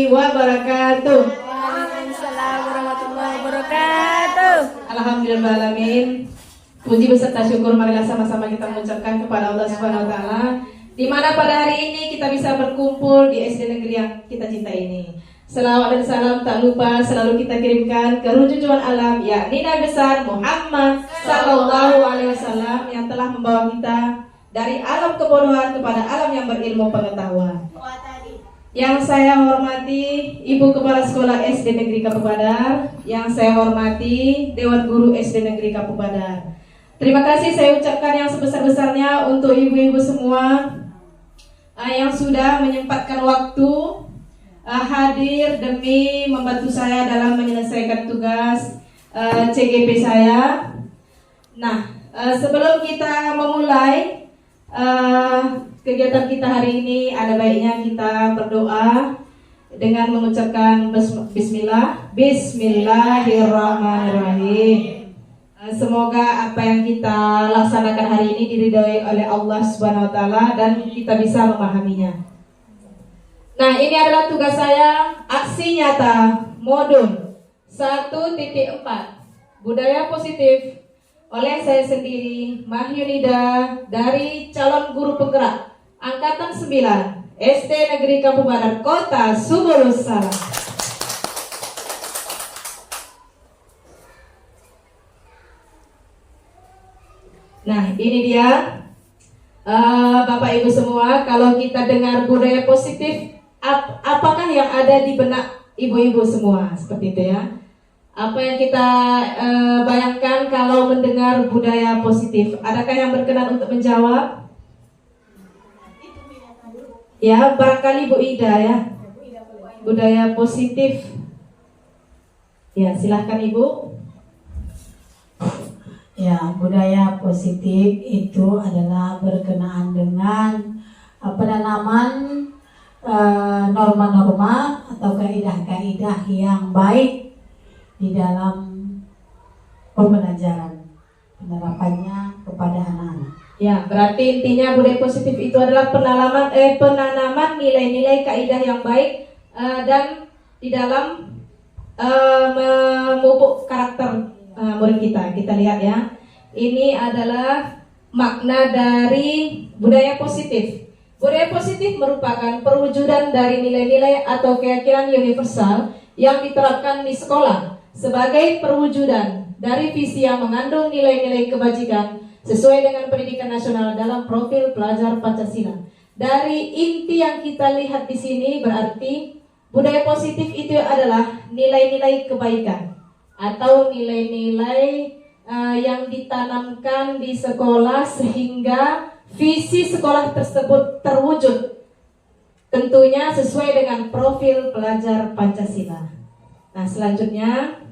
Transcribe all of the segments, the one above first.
Wabarakatuh. Waalaikumsalam warahmatullahi wabarakatuh. Alhamdulillahirrahmanirrahim. Puji beserta syukur marilah sama-sama kita mengucapkan kepada Allah Subhanahu wa taala, di mana pada hari ini kita bisa berkumpul di SD negeri yang kita cintai ini. Selawat dan salam tak lupa selalu kita kirimkan ke runjukan alam, yakni Nabi besar Muhammad sallallahu alaihi wasallam yang telah membawa kita dari alam kebodohan kepada alam yang berilmu pengetahuan. Yang saya hormati Ibu Kepala Sekolah SD Negeri Kapu Badar, yang saya hormati Dewan Guru SD Negeri Kapu Badar. Terima kasih saya ucapkan yang sebesar-besarnya untuk ibu-ibu semua yang sudah menyempatkan waktu hadir demi membantu saya dalam menyelesaikan tugas CGP saya. Nah, sebelum kita memulai kegiatan kita hari ini, ada baiknya kita berdoa dengan mengucapkan Bismillahirrahmanirrahim. Semoga apa yang kita laksanakan hari ini diridhoi oleh Allah Subhanahu wa taala dan kita bisa memahaminya. Nah, ini adalah tugas saya, aksi nyata modul 1.4 budaya positif oleh saya sendiri, Mahyunida, dari calon guru penggerak Angkatan 9 SD Negeri Kapu Badar Kota Subulus Salam. Nah, ini dia Bapak Ibu semua, kalau kita dengar budaya positif, apakah yang ada di benak ibu-ibu semua? Seperti itu ya. Apa yang kita bayangkan kalau mendengar budaya positif? Adakah yang berkenan untuk menjawab? Ya, barangkali Bu Ida ya. Budaya positif. Ya, silahkan Ibu. Ya, budaya positif itu adalah berkenaan dengan penanaman norma-norma atau kaidah-kaidah yang baik di dalam pembelajaran, penerapannya kepada anak-anak. Ya, berarti intinya budaya positif itu adalah penanaman nilai-nilai kaidah yang baik dan di dalam memupuk karakter murid kita. Kita lihat ya, ini adalah makna dari budaya positif. Budaya positif merupakan perwujudan dari nilai-nilai atau keyakinan universal yang diterapkan di sekolah sebagai perwujudan dari visi yang mengandung nilai-nilai kebajikan sesuai dengan pendidikan nasional dalam profil pelajar Pancasila. Dari inti yang kita lihat di sini berarti budaya positif itu adalah nilai-nilai kebaikan atau nilai-nilai yang ditanamkan di sekolah sehingga visi sekolah tersebut terwujud, tentunya sesuai dengan profil pelajar Pancasila. Nah, selanjutnya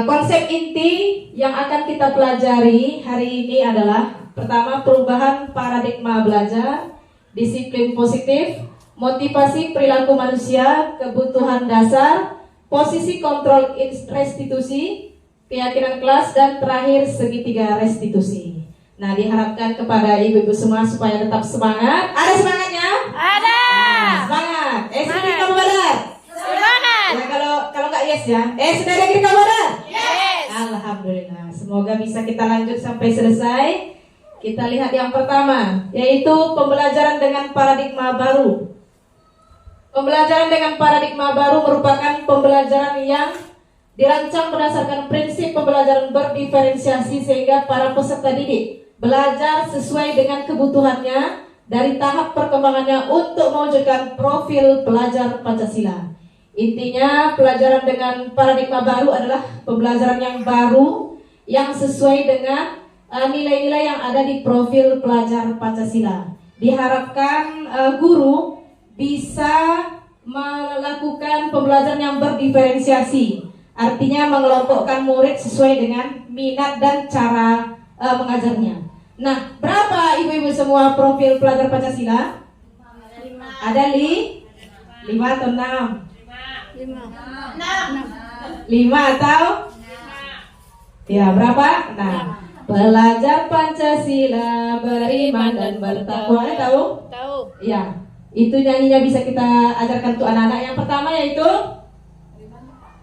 konsep inti yang akan kita pelajari hari ini adalah pertama, perubahan paradigma belajar, disiplin positif, motivasi perilaku manusia, kebutuhan dasar, posisi kontrol restitusi, keyakinan kelas, dan terakhir segitiga restitusi. Nah, diharapkan kepada ibu-ibu semua supaya tetap semangat. Ada semangatnya? Ada. Semangat. SD Kapu Badar. Semangat. Ya, kalau nggak yes ya. SD Negeri Kapu Badar. Yes. Alhamdulillah. Semoga bisa kita lanjut sampai selesai. Kita lihat yang pertama, yaitu pembelajaran dengan paradigma baru. Pembelajaran dengan paradigma baru merupakan pembelajaran yang dirancang berdasarkan prinsip pembelajaran berdiferensiasi sehingga para peserta didik belajar sesuai dengan kebutuhannya dari tahap perkembangannya untuk mewujudkan profil pelajar Pancasila. Intinya, pelajaran dengan paradigma baru adalah pembelajaran yang baru yang sesuai dengan nilai-nilai yang ada di profil pelajar Pancasila. Diharapkan guru bisa melakukan pembelajaran yang berdiferensiasi Artinya mengelompokkan murid sesuai dengan minat dan cara mengajarnya. Nah, berapa ibu-ibu semua profil pelajar Pancasila? Ada 5 atau 6? 5 atau? Ya, berapa? 6. Belajar Pancasila, beriman dan bertakwa. Tahu? Tahu. Ya, itu nyanyinya bisa kita ajarkan untuk anak-anak. Yang pertama yaitu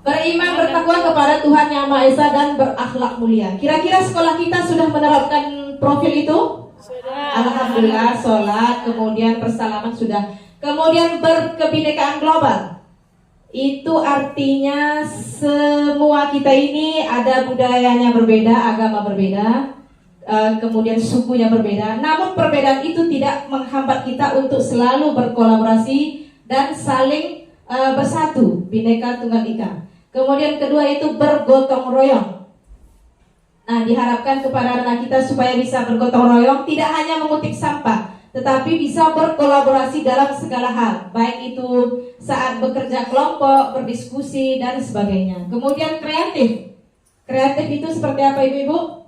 beriman bertakwa kepada Tuhan Yang Maha Esa dan berakhlak mulia. Kira-kira sekolah kita sudah menerapkan profil itu? Sudah. Alhamdulillah, sholat, kemudian persalaman sudah. Kemudian berkebinekaan global. Itu artinya semua kita ini ada budayanya berbeda, agama berbeda, kemudian sukunya berbeda. Namun perbedaan itu tidak menghambat kita untuk selalu berkolaborasi dan saling bersatu, Bhinneka Tunggal Ika. Kemudian kedua itu bergotong royong. Nah, diharapkan kepada anak kita supaya bisa bergotong royong, tidak hanya mengutip sampah, tetapi bisa berkolaborasi dalam segala hal, baik itu saat bekerja kelompok, berdiskusi, dan sebagainya. Kemudian kreatif. Kreatif itu seperti apa ibu-ibu?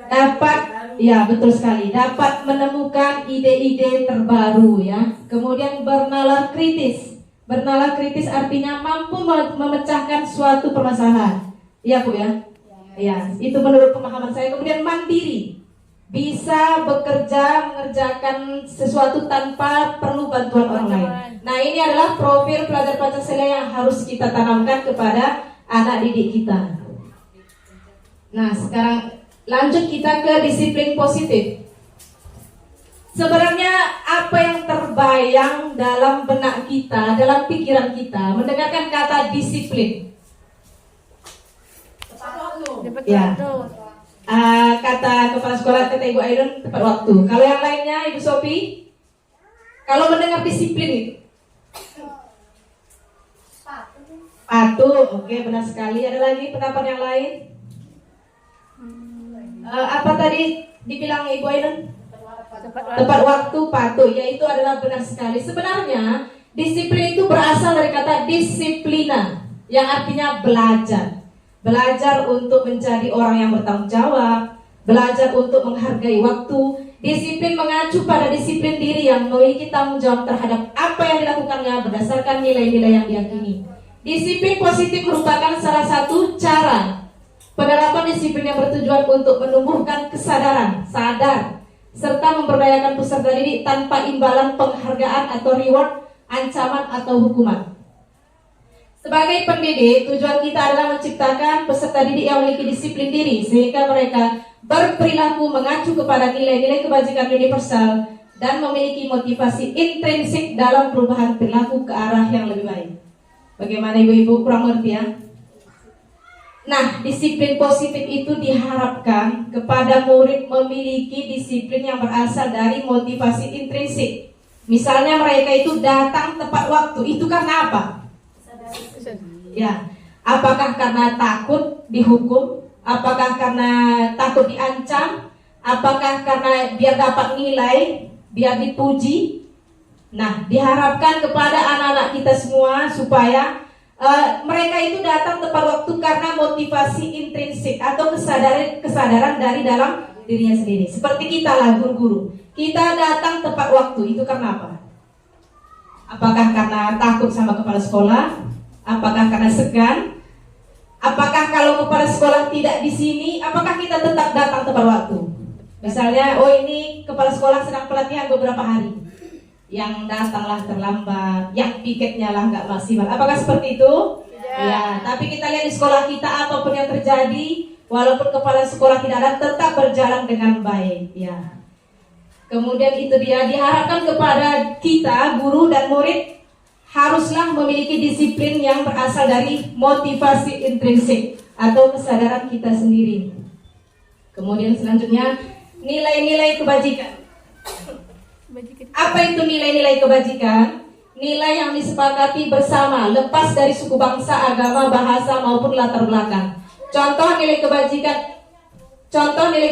Dapat, ya betul sekali, dapat menemukan ide-ide terbaru ya. Kemudian bernalar kritis. Bernalar kritis artinya mampu memecahkan suatu permasalahan. Iya Bu ya? Ya, itu menurut pemahaman saya. Kemudian mandiri. Bisa bekerja, mengerjakan sesuatu tanpa perlu bantuan orang lain. Nah, ini adalah profil pelajar Pancasila yang harus kita tanamkan kepada anak didik kita. Nah, sekarang lanjut kita ke disiplin positif. Sebenarnya apa yang terbayang dalam benak kita, dalam pikiran kita mendengarkan kata disiplin? Ya. Kata kepala sekolah, kata Ibu Aidan, tepat waktu. Kalau yang lainnya, Ibu Sophie, kalau mendengar disiplin itu patuh, oke, benar sekali. Ada lagi pendapat yang lain? Apa tadi dibilang Ibu Aidan? Tepat waktu, patuh. Ya, itu adalah benar sekali. Sebenarnya disiplin itu berasal dari kata disiplina, yang artinya belajar. Belajar untuk menjadi orang yang bertanggung jawab, belajar untuk menghargai waktu. Disiplin mengacu pada disiplin diri yang memiliki tanggung jawab terhadap apa yang dilakukannya berdasarkan nilai-nilai yang diyakini. Disiplin positif merupakan salah satu cara penerapan disiplin yang bertujuan untuk menumbuhkan kesadaran, sadar, serta memberdayakan peserta didik tanpa imbalan penghargaan atau reward, ancaman atau hukuman. Sebagai pendidik, tujuan kita adalah menciptakan peserta didik yang memiliki disiplin diri sehingga mereka berperilaku mengacu kepada nilai-nilai kebajikan universal dan memiliki motivasi intrinsik dalam perubahan perilaku ke arah yang lebih baik. Bagaimana ibu-ibu, kurang ngerti ya? Nah, disiplin positif itu diharapkan kepada murid memiliki disiplin yang berasal dari motivasi intrinsik. Misalnya mereka itu datang tepat waktu, itu karena apa? Ya, apakah karena takut dihukum? Apakah karena takut diancam? Apakah karena biar dapat nilai, biar dipuji? Nah, diharapkan kepada anak-anak kita semua supaya mereka itu datang tepat waktu karena motivasi intrinsik atau kesadaran dari dalam dirinya sendiri. Seperti kita lah guru-guru, kita datang tepat waktu itu karena apa? Apakah karena takut sama kepala sekolah? Apakah karena segan? Apakah kalau kepala sekolah tidak di sini, apakah kita tetap datang tepat waktu? Misalnya, oh ini kepala sekolah sedang pelatihan beberapa hari, yang datanglah terlambat, yang piketnya lah nggak maksimal. Apakah seperti itu? Ya. Tapi kita lihat di sekolah kita apapun yang terjadi, walaupun kepala sekolah tidak ada, tetap berjalan dengan baik. Ya. Kemudian itu dia diharapkan kepada kita, guru dan murid, haruslah memiliki disiplin yang berasal dari motivasi intrinsik atau kesadaran kita sendiri. Kemudian selanjutnya nilai-nilai kebajikan. Apa itu nilai-nilai kebajikan? Nilai yang disepakati bersama, lepas dari suku bangsa, agama, bahasa maupun latar belakang. Contoh nilai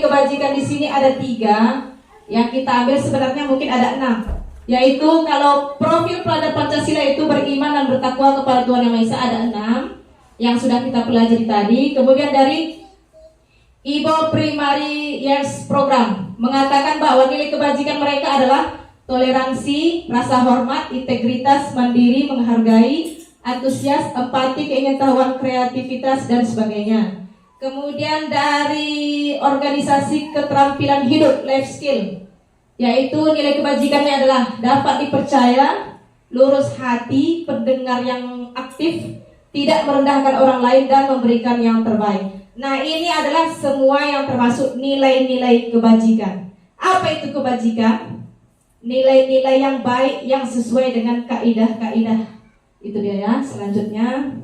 kebajikan di sini ada 3, yang kita ambil sebenarnya mungkin ada 6. Yaitu kalau profil pelajar Pancasila itu beriman dan bertakwa kepada Tuhan Yang Maha Esa ada 6 yang sudah kita pelajari tadi. Kemudian dari Ibo Primary Years Program mengatakan bahwa nilai kebajikan mereka adalah toleransi, rasa hormat, integritas, mandiri, menghargai, antusias, empati, keingintahuan, kreativitas, dan sebagainya. Kemudian dari organisasi keterampilan hidup, life skill, yaitu nilai kebajikannya adalah dapat dipercaya, lurus hati, pendengar yang aktif, tidak merendahkan orang lain, dan memberikan yang terbaik. Nah, ini adalah semua yang termasuk nilai-nilai kebajikan. Apa itu kebajikan? Nilai-nilai yang baik yang sesuai dengan kaidah-kaidah. Itu dia ya. Selanjutnya,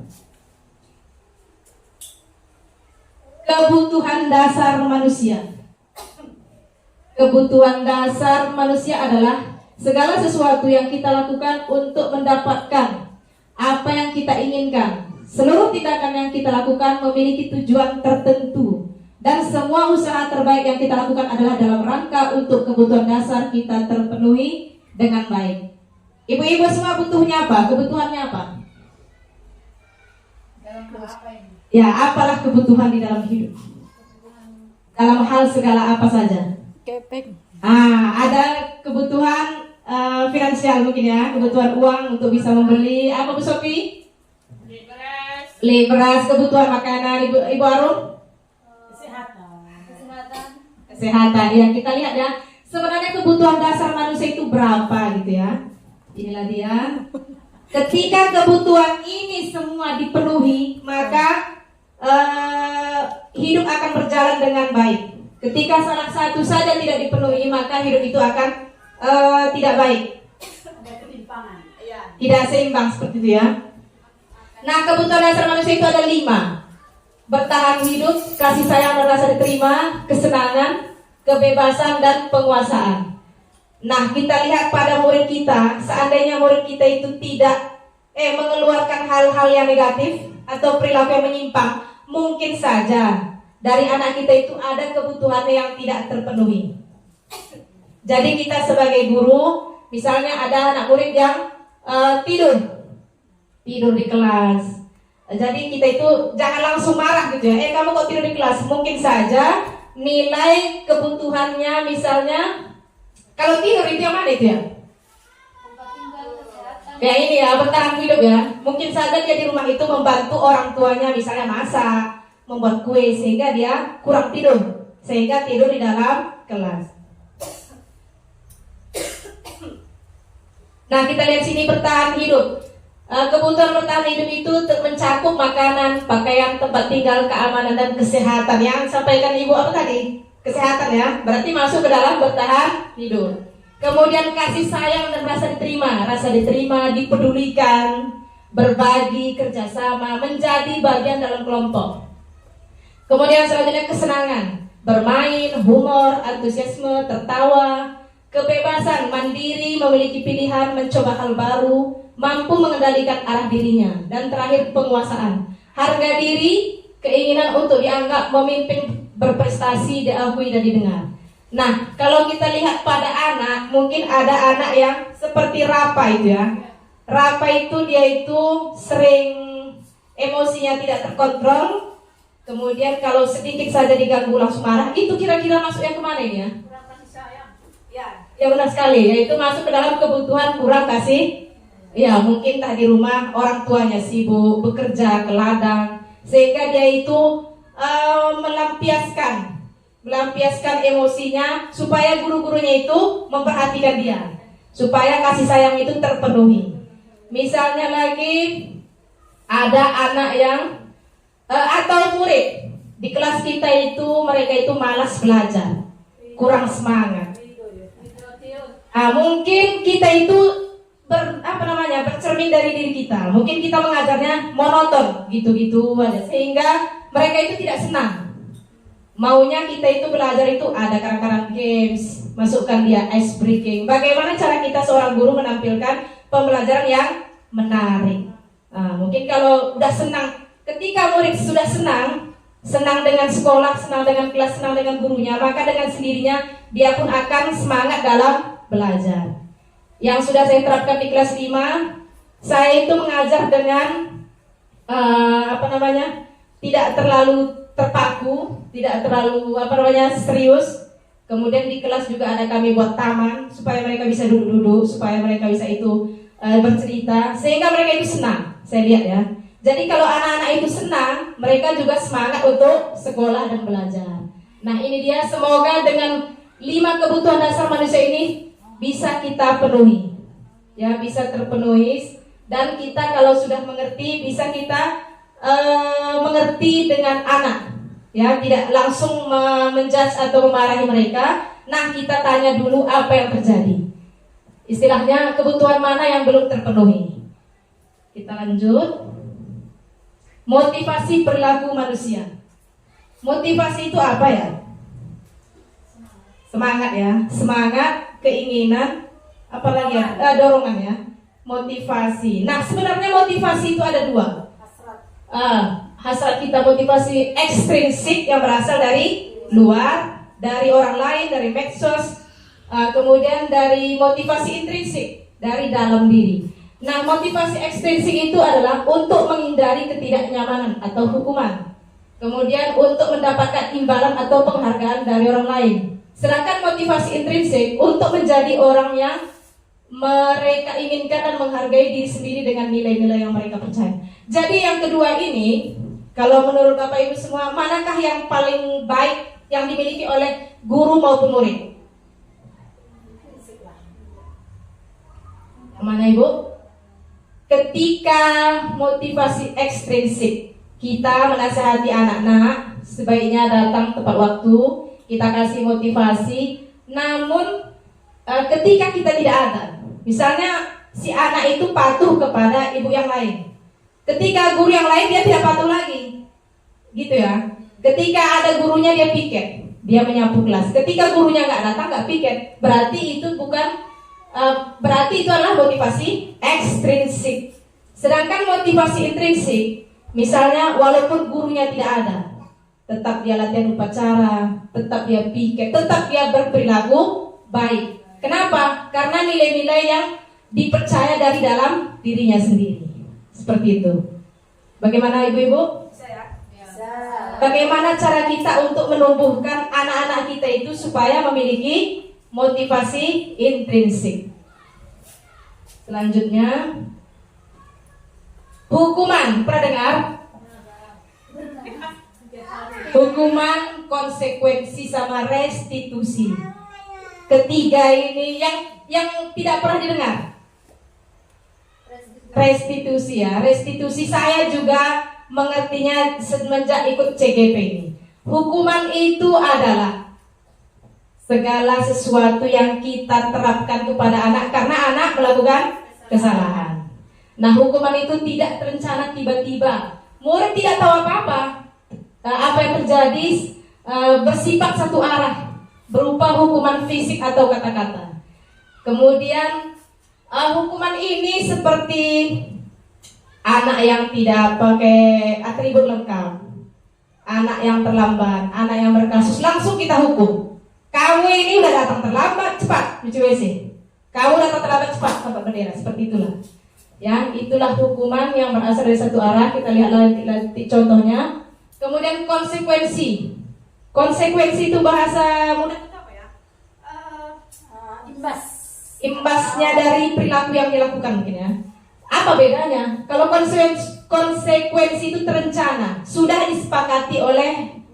kebutuhan dasar manusia. Kebutuhan dasar manusia adalah segala sesuatu yang kita lakukan untuk mendapatkan apa yang kita inginkan. Seluruh tindakan yang kita lakukan memiliki tujuan tertentu, dan semua usaha terbaik yang kita lakukan adalah dalam rangka untuk kebutuhan dasar kita terpenuhi dengan baik. Ibu-ibu semua butuhnya apa? Kebutuhannya apa? Ya, apalah kebutuhan di dalam hidup? Dalam hal segala apa saja? Kepek. Ada kebutuhan finansial mungkin ya, kebutuhan uang untuk bisa membeli apa Bu Sofi? Beli beras, kebutuhan makanan. Ibu Arum? Kesehatan. Ya, kita lihat ya. Sebenarnya kebutuhan dasar manusia itu berapa gitu ya. Inilah dia. Ketika kebutuhan ini semua dipenuhi, maka hidup akan berjalan dengan baik. Ketika salah satu saja tidak dipenuhi, maka hidup itu akan tidak baik. Ada ketimpangan. Tidak seimbang seperti itu ya. Nah, kebutuhan dasar manusia itu ada 5. Bertahan hidup, kasih sayang dan rasa diterima, kesenangan, kebebasan, dan penguasaan. Nah, kita lihat pada murid kita, seandainya murid kita itu tidak mengeluarkan hal-hal yang negatif atau perilaku yang menyimpang, mungkin saja dari anak kita itu ada kebutuhannya yang tidak terpenuhi. Jadi kita sebagai guru, misalnya ada anak murid yang tidur di kelas. Jadi kita itu jangan langsung marah gitu ya. Kamu kok tidur di kelas? Mungkin saja nilai kebutuhannya, misalnya kalau tidur itu yang mana itu ya? Ya ini ya, bertahan hidup ya. Mungkin saja dia di rumah itu membantu orang tuanya, misalnya masak, membuat kue, sehingga dia kurang tidur, sehingga tidur di dalam kelas. Nah, kita lihat sini bertahan hidup. Kebutuhan bertahan hidup itu mencakup makanan, pakaian, tempat tinggal, keamanan, dan kesehatan. Yang sampaikan Ibu apa tadi? Kesehatan ya, berarti masuk ke dalam bertahan hidup. Kemudian kasih sayang dan rasa diterima, dipedulikan, berbagi, kerjasama, menjadi bagian dalam kelompok. Kemudian selanjutnya kesenangan, bermain, humor, antusiasme, tertawa, kebebasan, mandiri, memiliki pilihan, mencoba hal baru, mampu mengendalikan arah dirinya. Dan terakhir penguasaan, harga diri, keinginan untuk dianggap memimpin, berprestasi, diakui dan didengar. Nah, kalau kita lihat pada anak, mungkin ada anak yang seperti Rapa itu ya. Rapa itu dia itu sering emosinya tidak terkontrol. Kemudian kalau sedikit saja diganggu langsung marah. Itu kira-kira masuk yang kemana ini ya? Kurang kasih sayang. Ya benar sekali. Yaitu masuk ke dalam kebutuhan kurang kasih. Ya mungkin tak di rumah orang tuanya sibuk bekerja ke ladang, sehingga dia itu melampiaskan emosinya supaya guru-gurunya itu memperhatikan dia, supaya kasih sayang itu terpenuhi. Misalnya lagi ada anak yang atau murid di kelas kita itu, mereka itu malas belajar, kurang semangat. Mungkin kita itu bercermin dari diri kita. Mungkin kita mengajarnya monoton, gitu-gitu aja, sehingga mereka itu tidak senang. Maunya kita itu belajar itu ada kadang-kadang games, masukkan dia ice breaking. Bagaimana cara kita seorang guru menampilkan pembelajaran yang menarik? Mungkin kalau udah senang, ketika murid sudah senang dengan sekolah, senang dengan kelas, senang dengan gurunya, maka dengan sendirinya dia pun akan semangat dalam belajar. yang sudah saya terapkan di kelas 5, saya itu mengajar dengan tidak terlalu terpaku, tidak terlalu serius. Kemudian di kelas juga ada kami buat taman supaya mereka bisa duduk-duduk, supaya mereka bisa itu bercerita, sehingga mereka itu senang. Saya lihat ya. Jadi kalau anak-anak itu senang, mereka juga semangat untuk sekolah dan belajar. Nah ini dia, semoga dengan 5 kebutuhan dasar manusia ini bisa kita penuhi, ya, bisa terpenuhi. Dan kita kalau sudah mengerti, bisa kita mengerti dengan anak, ya, tidak langsung menjudge atau memarahi mereka. Nah kita tanya dulu apa yang terjadi, istilahnya kebutuhan mana yang belum terpenuhi. Kita lanjut. Motivasi perilaku manusia. Motivasi itu apa ya? Semangat ya, semangat, keinginan, apalagi ya, dorongan ya. Motivasi. Nah sebenarnya motivasi itu ada 2. Hasrat kita, motivasi ekstrinsik yang berasal dari luar, dari orang lain, dari medsos. Kemudian dari motivasi intrinsik, dari dalam diri. Nah motivasi ekstrinsik itu adalah untuk menghindari ketidaknyamanan atau hukuman. Kemudian untuk mendapatkan imbalan atau penghargaan dari orang lain. Sedangkan motivasi intrinsik untuk menjadi orang yang mereka inginkan dan menghargai diri sendiri dengan nilai-nilai yang mereka percaya. Jadi yang kedua ini, kalau menurut Bapak Ibu semua, manakah yang paling baik yang dimiliki oleh guru maupun murid? Mana Ibu? Ketika motivasi ekstrinsik, kita menasihati anak-anak sebaiknya datang tepat waktu, kita kasih motivasi. Namun ketika kita tidak ada, misalnya si anak itu patuh kepada ibu yang lain, ketika guru yang lain dia tidak patuh lagi, gitu ya. Ketika ada gurunya dia piket, dia menyapu kelas. Ketika gurunya nggak datang, nggak piket, berarti itu bukan, berarti itu adalah motivasi ekstrinsik. Sedangkan motivasi intrinsik, misalnya walaupun gurunya tidak ada, tetap dia latihan upacara, tetap dia piket, tetap dia berperilaku baik. Kenapa? Karena nilai-nilai yang dipercaya dari dalam dirinya sendiri. Seperti itu. Bagaimana ibu-ibu? Bagaimana cara kita untuk menumbuhkan anak-anak kita itu supaya memiliki motivasi intrinsik? Selanjutnya, hukuman. Pernah dengar? Hukuman, konsekuensi, sama restitusi. Ketiga ini yang tidak pernah didengar. Restitusi ya. Restitusi saya juga mengertinya semenjak ikut CGP ini. Hukuman itu adalah segala sesuatu yang kita terapkan kepada anak karena anak melakukan kesalahan. Nah hukuman itu tidak terencana tiba-tiba. Murid tidak tahu apa-apa. Apa yang terjadi bersifat satu arah, berupa hukuman fisik atau kata-kata. Kemudian hukuman ini seperti anak yang tidak pakai atribut lengkap, anak yang terlambat, anak yang berkasus, langsung kita hukum. Kamu ini udah datang terlambat, cepat cuci WC. Kamu datang terlambat, cepat tempat bendera. Seperti itulah. Ya, itulah hukuman yang berasal dari satu arah. Kita lihat nanti contohnya. Kemudian konsekuensi. Konsekuensi itu bahasa mudah itu apa ya? Imbasnya dari perilaku yang dilakukan mungkin ya. Apa bedanya? Kalau konsekuensi itu terencana, sudah disepakati oleh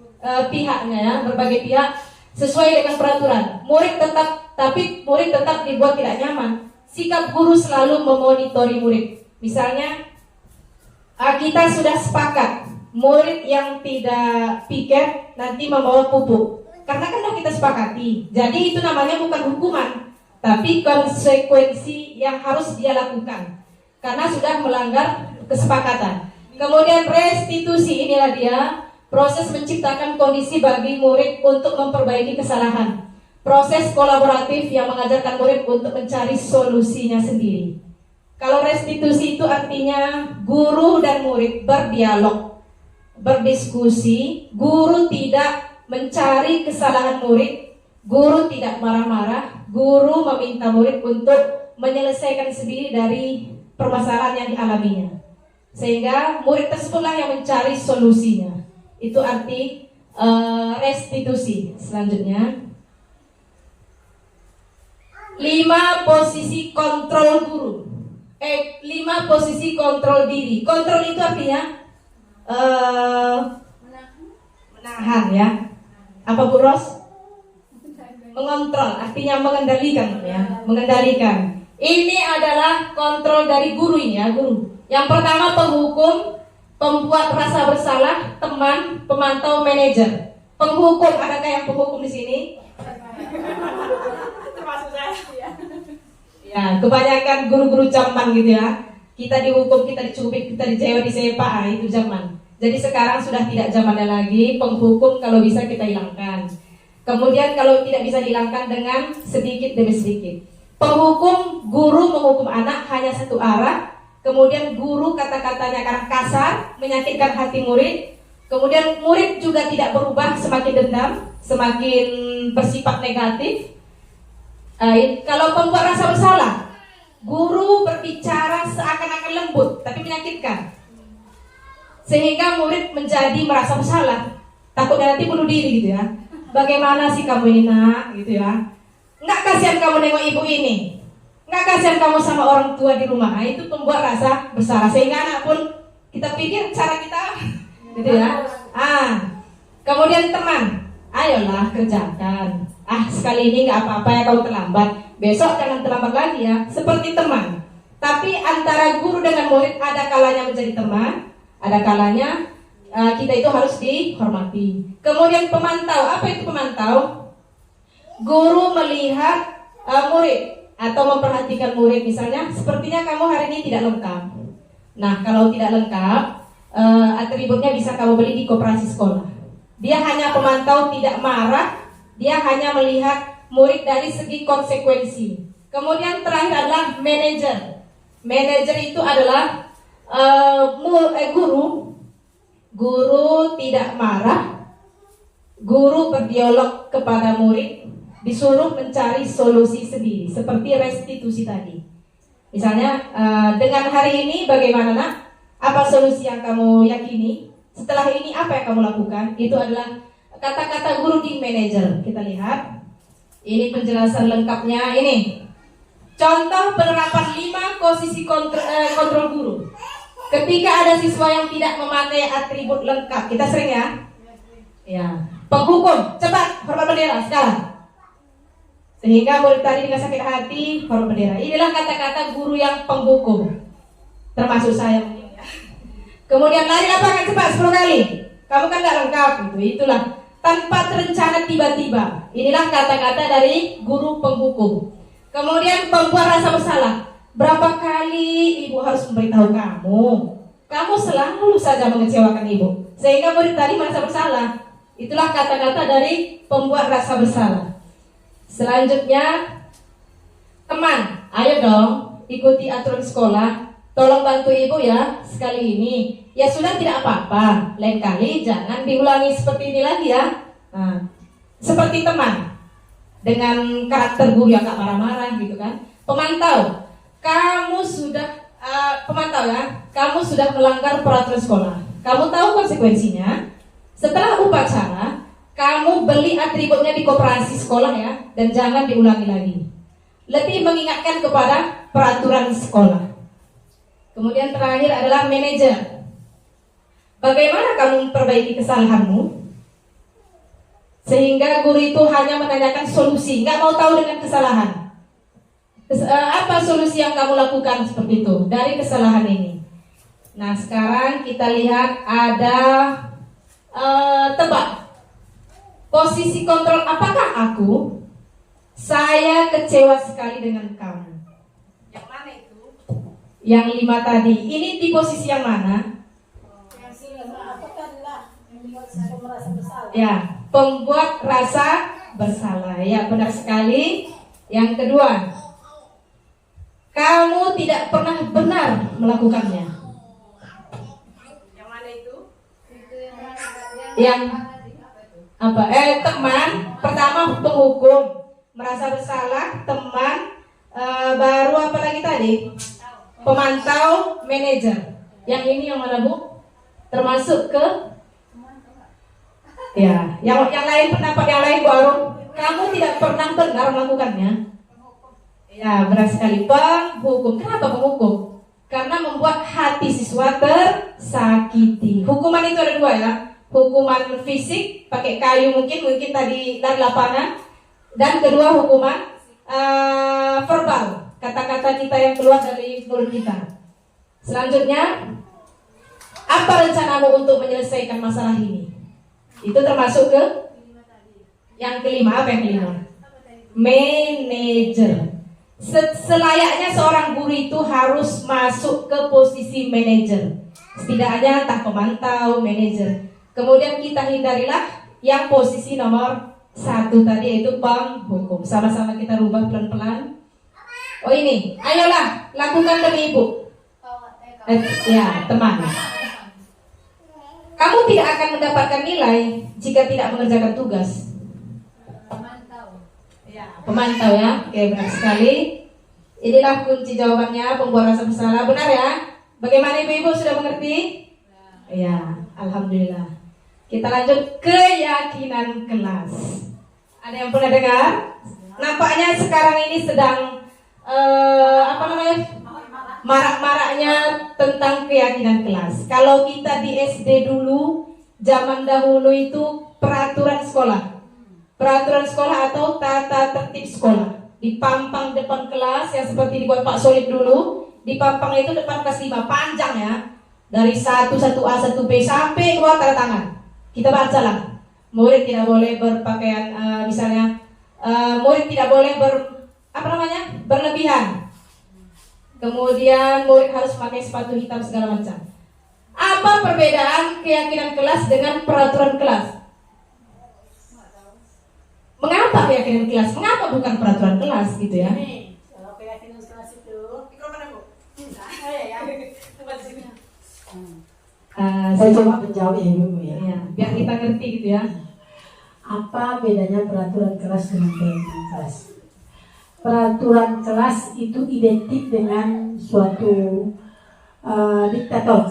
pihaknya ya, berbagai pihak sesuai dengan peraturan. Murid tetap dibuat tidak nyaman. Sikap guru selalu memonitori murid. Misalnya kita sudah sepakat murid yang tidak piket nanti membawa pupuk. Karena kan sudah kita sepakati. Jadi itu namanya bukan hukuman, tapi konsekuensi yang harus dia lakukan. Karena sudah melanggar kesepakatan. Kemudian restitusi, inilah dia proses menciptakan kondisi bagi murid untuk memperbaiki kesalahan. Proses kolaboratif yang mengajarkan murid untuk mencari solusinya sendiri. Kalau restitusi itu artinya guru dan murid berdialog, berdiskusi. Guru tidak mencari kesalahan murid, guru tidak marah-marah, guru meminta murid untuk menyelesaikan sendiri dari permasalahan yang dialaminya. Sehingga murid tersebutlah yang mencari solusinya. Itu arti restitusi. Selanjutnya, 5 posisi kontrol guru. 5 posisi kontrol diri. Kontrol itu artinya menahan ya. Apa Bu Ros? Mengontrol, artinya mengendalikan ya, mengendalikan. Ini adalah kontrol dari guru ini ya, guru. Yang pertama penghukum, pembuat rasa bersalah, teman, pemantau, manajer. Penghukum, adakah yang penghukum di sini? Termasuk saya ya. Ya, kebanyakan guru-guru zaman gitu ya. Kita dihukum, kita dicubit, kita dijewer, disepak, itu zaman. Jadi sekarang sudah tidak zamannya lagi. Penghukum kalau bisa kita hilangkan. Kemudian kalau tidak bisa dihilangkan dengan sedikit demi sedikit. Penghukum, guru menghukum anak hanya satu arah. Kemudian guru kata-katanya karena kasar, menyakitkan hati murid. Kemudian murid juga tidak berubah, semakin dendam, semakin bersifat negatif. Kalau pembuat rasa bersalah, guru berbicara seakan-akan lembut, tapi menyakitkan. Sehingga murid menjadi merasa bersalah, takutnya nanti bunuh diri gitu ya. Bagaimana sih kamu ini nak, gitu ya. Nggak kasihan kamu nengok ibu ini, nggak kasihan kamu sama orang tua di rumah. Itu pembuat rasa bersalah. Sehingga anak pun kita pikir cara kita, gitu ya. Kemudian teman, ayolah kerjakan. Sekali ini nggak apa-apa ya kamu terlambat. Besok jangan terlambat lagi ya. Seperti teman. Tapi antara guru dengan murid ada kalanya menjadi teman, ada kalanya kita itu harus dihormati. Kemudian pemantau, apa itu pemantau? Guru melihat murid atau memperhatikan murid, misalnya sepertinya kamu hari ini tidak lengkap. Nah, kalau tidak lengkap, atributnya bisa kamu beli di koperasi sekolah. Dia hanya pemantau, tidak marah. Dia hanya melihat murid dari segi konsekuensi. Kemudian terakhir adalah manajer. Manajer itu adalah guru. Guru tidak marah. Guru berdialog kepada murid, disuruh mencari solusi sendiri, seperti restitusi tadi. Misalnya, dengan hari ini bagaimana nak? Apa solusi yang kamu yakini? Setelah ini apa yang kamu lakukan? Itu adalah kata-kata guru di manajer. Kita lihat. Ini penjelasan lengkapnya ini. Contoh penerapan 5 posisi kontrol guru. Ketika ada siswa yang tidak memakai atribut lengkap, kita sering ya? Ya. Penghukum, cepat hormat bendera sekarang. Sehingga murid tadi dengan sakit hati hormat bendera. Inilah kata-kata guru yang penghukum. Termasuk saya mungkin ya. Kemudian lari lapangan cepat 10 kali. Kamu kan nggak lengkap gitu. Itulah tanpa terencana tiba-tiba. Inilah kata-kata dari guru penghukum. Kemudian pembuat rasa bersalah. Berapa kali ibu harus memberitahu kamu? Kamu selalu saja mengecewakan ibu, sehingga murid tadi merasa bersalah. Itulah kata-kata dari pembuat rasa bersalah. Selanjutnya, teman, ayo dong ikuti aturan sekolah. Tolong bantu ibu ya sekali ini. Ya sudah tidak apa-apa. Lain kali jangan diulangi seperti ini lagi ya. Nah, seperti teman dengan karakter guru yang gak marah-marah gitu kan. Pemantau, kamu sudah pemantau ya. Kamu sudah melanggar peraturan sekolah. Kamu tahu konsekuensinya. Setelah upacara, kamu beli atributnya di koperasi sekolah ya, dan jangan diulangi lagi. Lebih mengingatkan kepada peraturan sekolah. Kemudian terakhir adalah manajer. Bagaimana kamu memperbaiki kesalahanmu? Sehingga guru itu hanya menanyakan solusi, nggak mau tahu dengan kesalahan. Apa solusi yang kamu lakukan seperti itu dari kesalahan ini? Nah, sekarang kita lihat ada tebak. Posisi kontrol, apakah aku? Saya kecewa sekali dengan kamu. Yang mana itu? Yang 5 tadi. Ini di posisi yang mana? Ya, pembuat rasa bersalah. Ya, benar sekali. Yang kedua, kamu tidak pernah benar melakukannya. Yang mana itu? Yang apa? Teman. Pertama penghukum, merasa bersalah. Teman, Baru apa lagi tadi? Pemantau, manajer. Yang ini yang mana Bu? Termasuk ke? Ya, yang lain pendapat yang lain Bu Arum. Kamu tidak pernah benar melakukannya. Ya, benar sekali. Penghukum. Kenapa penghukum? Karena membuat hati siswa tersakiti. Hukuman itu ada dua ya. Hukuman fisik pakai kayu mungkin tadi dari lapangan, dan kedua hukuman verbal, kata-kata kita yang keluar dari mulut kita. Selanjutnya, apa rencanamu untuk menyelesaikan masalah ini? Itu termasuk ke yang kelima. Apa yang kelima? Manajer. Selayaknya seorang guru itu harus masuk ke posisi manajer, setidaknya entah pemantau, manajer. Kemudian kita hindarilah yang posisi nomor 1 tadi, yaitu penghukum. Sama-sama kita rubah pelan-pelan. Oh ini, ayolah lakukan demi ibu. Ya teman, kamu tidak akan mendapatkan nilai jika tidak mengerjakan tugas. Pemantau ya, oke, benar sekali. Inilah kunci jawabannya, pembuat rasa bersalah. Benar ya? Bagaimana ibu-ibu sudah mengerti? Ya, alhamdulillah. Kita lanjut keyakinan kelas. Ada yang pernah dengar? Nampaknya sekarang ini sedang marak-maraknya tentang keyakinan kelas. Kalau kita di SD dulu, zaman dahulu itu peraturan sekolah. Peraturan sekolah atau tata tertib sekolah. Di pampang depan kelas yang seperti dibuat Pak Solid dulu, di pampang itu depan kelas 5, panjang ya. Dari 1A, 1B sampai keluar tanda tangan. Kita bacalah. Murid tidak boleh berpakaian misalnya murid tidak boleh berlebihan. Kemudian murid harus pakai sepatu hitam segala macam. Apa perbedaan keyakinan kelas dengan peraturan kelas? Mengapa keyakinan kelas? Mengapa bukan peraturan kelas gitu ya? Kalau keyakinan kelas itu, Saya coba menjawab ya Ibu ya. Ya, biar kita ngerti gitu ya. Apa bedanya peraturan kelas dengan keyakinan kelas? Peraturan kelas itu identik dengan suatu diktator,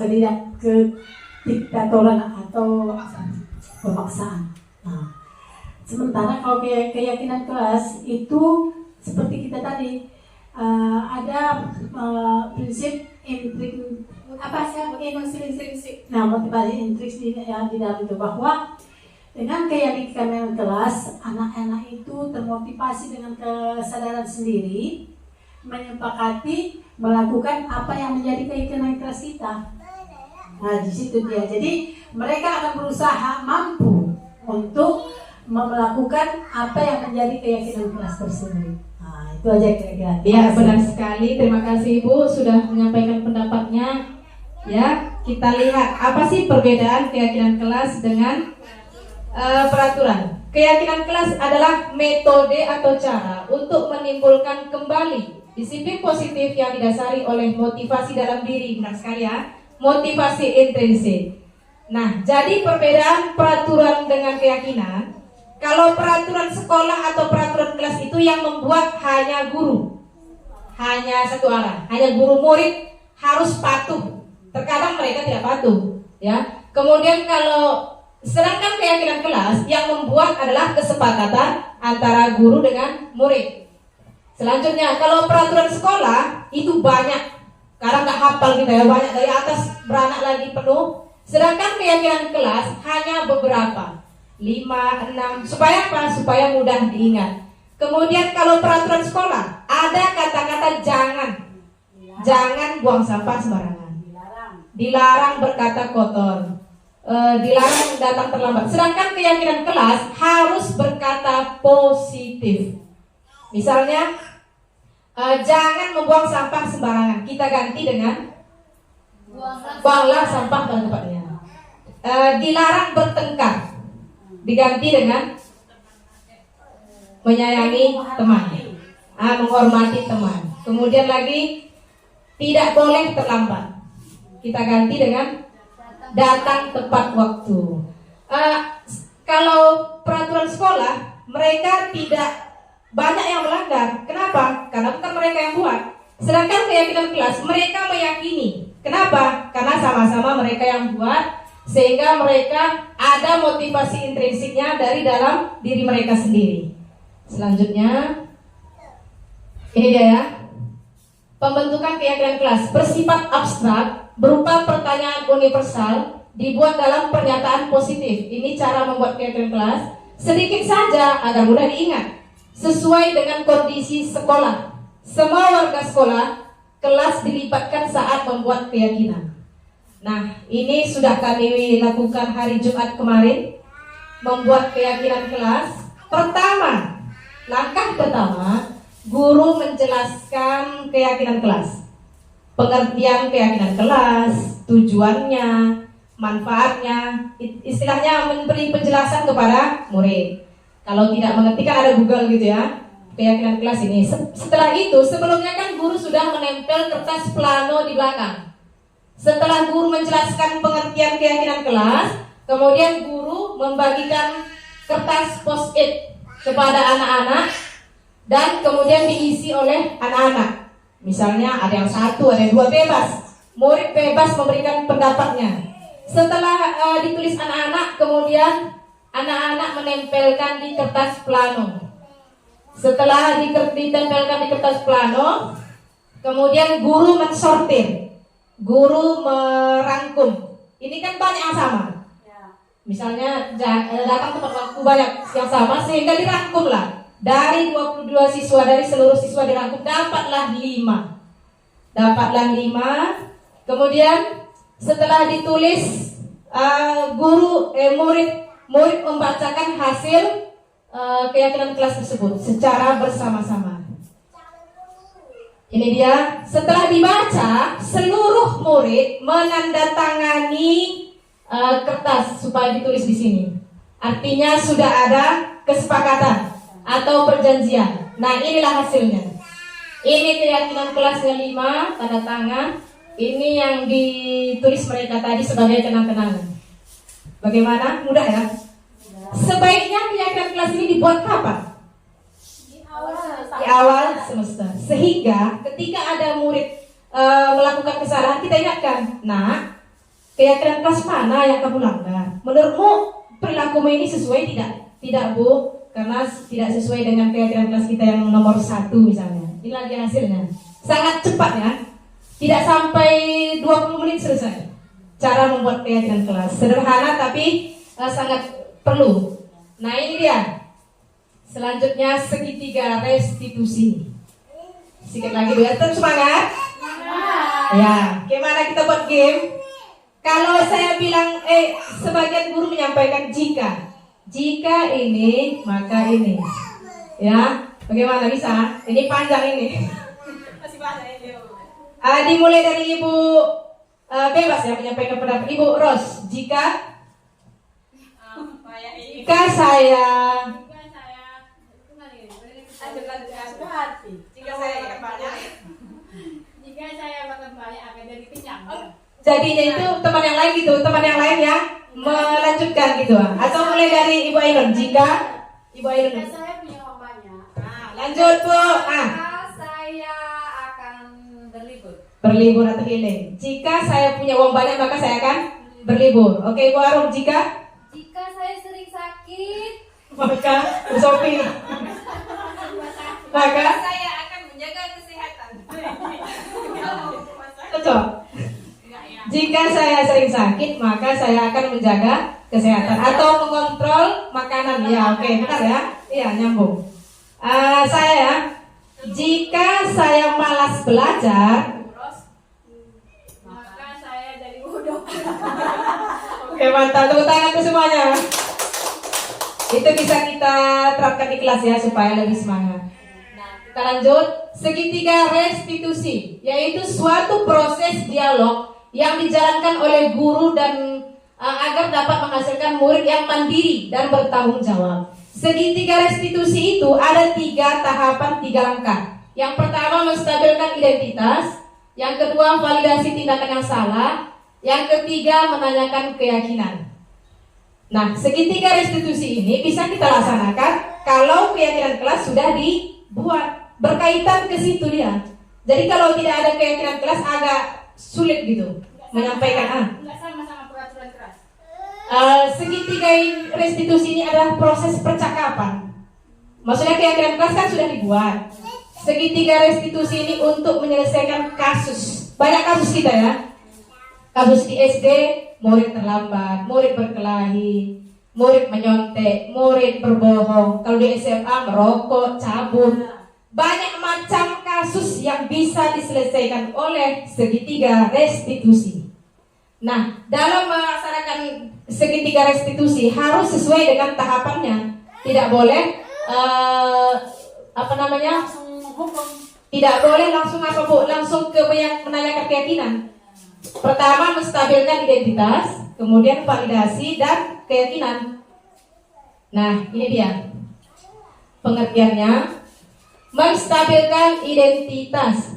kediktatoran atau pemaksaan. Nah, sementara kalau keyakinan kelas itu seperti kita tadi ada prinsip intrinsik. Nah, motivasi intrinsik di dalam itu bahwa dengan keyakinan kelas, anak-anak itu termotivasi dengan kesadaran sendiri, menyepakati melakukan apa yang menjadi keyakinan kelas kita. Nah, di situ dia. Jadi mereka akan berusaha mampu untuk melakukan apa yang menjadi keyakinan kelas tersebut. Nah, itu aja kira-kira. Ya, benar sekali. Terima kasih Ibu sudah menyampaikan pendapatnya. Ya, kita lihat apa sih perbedaan keyakinan kelas dengan peraturan. Keyakinan kelas adalah metode atau cara untuk menimbulkan kembali disiplin positif yang didasari oleh motivasi dalam diri. Benar sekali ya, motivasi intrinsik. Nah, jadi perbedaan peraturan dengan keyakinan. Kalau peraturan sekolah atau peraturan kelas itu yang membuat hanya guru, hanya satu arah, hanya guru, murid harus patuh. Terkadang mereka tidak patuh, ya. Kemudian sedangkan keyakinan kelas yang membuat adalah kesepakatan antara guru dengan murid. Selanjutnya, kalau peraturan sekolah itu banyak, karena nggak hafal kita ya, banyak dari atas beranak lagi penuh. Sedangkan keyakinan kelas hanya beberapa, 5, 6, supaya apa? Supaya mudah diingat. Kemudian kalau peraturan sekolah ada kata-kata jangan buang sampah sembarangan, dilarang berkata kotor, dilarang datang terlambat. Sedangkan keyakinan kelas harus berkata positif. Misalnya jangan membuang sampah sembarangan, kita ganti dengan buanglah sampah pada tempatnya. Dilarang bertengkar, diganti dengan menyayangi teman, menghormati teman. Kemudian lagi tidak boleh terlambat, kita ganti dengan datang tepat waktu. Kalau peraturan sekolah mereka tidak banyak yang melanggar. Kenapa? Karena bukan mereka yang buat. Sedangkan keyakinan kelas mereka meyakini. Kenapa? Karena sama-sama mereka yang buat, sehingga mereka ada motivasi intrinsiknya dari dalam diri mereka sendiri. Selanjutnya, ini dia ya. Pembentukan keyakinan kelas bersifat abstrak, berupa pertanyaan universal, dibuat dalam pernyataan positif. Ini cara membuat keyakinan kelas. Sedikit saja agar mudah diingat. Sesuai dengan kondisi sekolah. Semua warga sekolah, kelas dilibatkan saat membuat keyakinan. Nah, ini sudah kami lakukan hari Jumat kemarin. Membuat keyakinan kelas. Pertama, langkah pertama, guru menjelaskan keyakinan kelas. Pengertian keyakinan kelas, tujuannya, manfaatnya, istilahnya memberi penjelasan kepada murid. Kalau tidak mengerti kan ada Google gitu ya, keyakinan kelas ini. Setelah itu, sebelumnya kan guru sudah menempel kertas plano di belakang. Setelah guru menjelaskan pengertian keyakinan kelas, kemudian guru membagikan kertas post-it kepada anak-anak dan kemudian diisi oleh anak-anak. Misalnya ada yang 1, ada yang 2, bebas. Murid bebas memberikan pendapatnya. Setelah ditulis anak-anak, kemudian anak-anak menempelkan di kertas plano. Setelah ditempelkan di kertas plano, kemudian guru mensortir, guru merangkum. Ini kan banyak yang sama. Misalnya datang tempat waktu banyak yang sama, sehingga dirangkumlah. Dari 22 siswa, dari seluruh siswa dirangkum, dapatlah 5. Kemudian setelah ditulis, murid membacakan hasil keyakinan kelas tersebut secara bersama-sama. Ini dia. Setelah dibaca, seluruh murid menandatangani kertas supaya ditulis di sini. Artinya sudah ada kesepakatan atau perjanjian. Nah, inilah hasilnya. Ini keyakinan kelasnya 5, tanda tangan. Ini yang ditulis mereka tadi sebagai kenang-kenangan. Bagaimana? Mudah ya? Sebaiknya keyakinan kelas ini dibuat kapan? Di awal semester. Sehingga ketika ada murid melakukan kesalahan, kita ingatkan, nah, keyakinan kelas mana yang kamu langgar? Menurutmu perilakumu ini sesuai tidak? Tidak, Bu, karena tidak sesuai dengan keyakinan kelas kita yang nomor 1 misalnya. Ini lagi hasilnya. Sangat cepat ya. Tidak sampai 20 menit selesai. Cara membuat keyakinan kelas. Sederhana tapi sangat perlu. Nah, ini dia. Selanjutnya segitiga restitusi. Sedikit lagi biar tetap semangat. Ya, gimana kita buat game? Kalau saya bilang sebagian guru menyampaikan jika ini maka ini. Ya, bagaimana bisa? Ini panjang ini. Masih banyak ini. Dimulai dari Ibu bebas ya menyampaikan pendapat. Ibu Ros, jika saya makan banyak akan jadi kenyang. jadinya itu teman yang lain gitu, teman yang lain ya melanjutkan gitu. Atau mulai dari Ibu Ainun, jika Ibu Ainun. Saya punya uang banyak. Lanjut Bu. Saya akan berlibur. Berlibur atau healing. Jika saya punya uang banyak maka saya akan berlibur. Oke, Ibu Arum, jika saya sering sakit, maka Bu Sofi. Maka saya akan menjaga kesehatan. cocok. Jika saya sering sakit, maka saya akan menjaga kesehatan atau mengontrol makanan. Ya, oke, benar ya? Iya, nyambung. Saya ya, jika saya malas belajar, Maka saya jadi bodoh. oke, mantap, tepuk tangan ke semuanya. Itu bisa kita terapkan di kelas ya supaya lebih semangat. Kita lanjut, segitiga restitusi, yaitu suatu proses dialog yang dijalankan oleh guru dan agar dapat menghasilkan murid yang mandiri dan bertanggung jawab. Segitiga restitusi itu ada 3 tahapan, 3 langkah. Yang pertama menstabilkan identitas, yang kedua validasi tindakan yang salah, yang ketiga menanyakan keyakinan. Nah, segitiga restitusi ini bisa kita laksanakan kalau keyakinan kelas sudah dibuat, berkaitan ke situ dia. Jadi kalau tidak ada keyakinan kelas agak sulit gitu menyampaikan. Enggak sama peraturan keras. Segitiga restitusi ini adalah proses percakapan. Maksudnya keyakinan kelas kan sudah dibuat. Segitiga restitusi ini untuk menyelesaikan kasus. Banyak kasus kita ya. Kasus di SD, murid terlambat, murid berkelahi, murid menyontek, murid berbohong. Kalau di SMA merokok, cabut. Banyak macam kasus yang bisa diselesaikan oleh segitiga restitusi. Nah, dalam melaksanakan segitiga restitusi harus sesuai dengan tahapannya. Tidak boleh Tidak boleh langsung langsung ke menanyakan keyakinan. Pertama menstabilkan identitas, kemudian validasi dan keyakinan. Nah, ini dia pengertiannya. Menstabilkan identitas.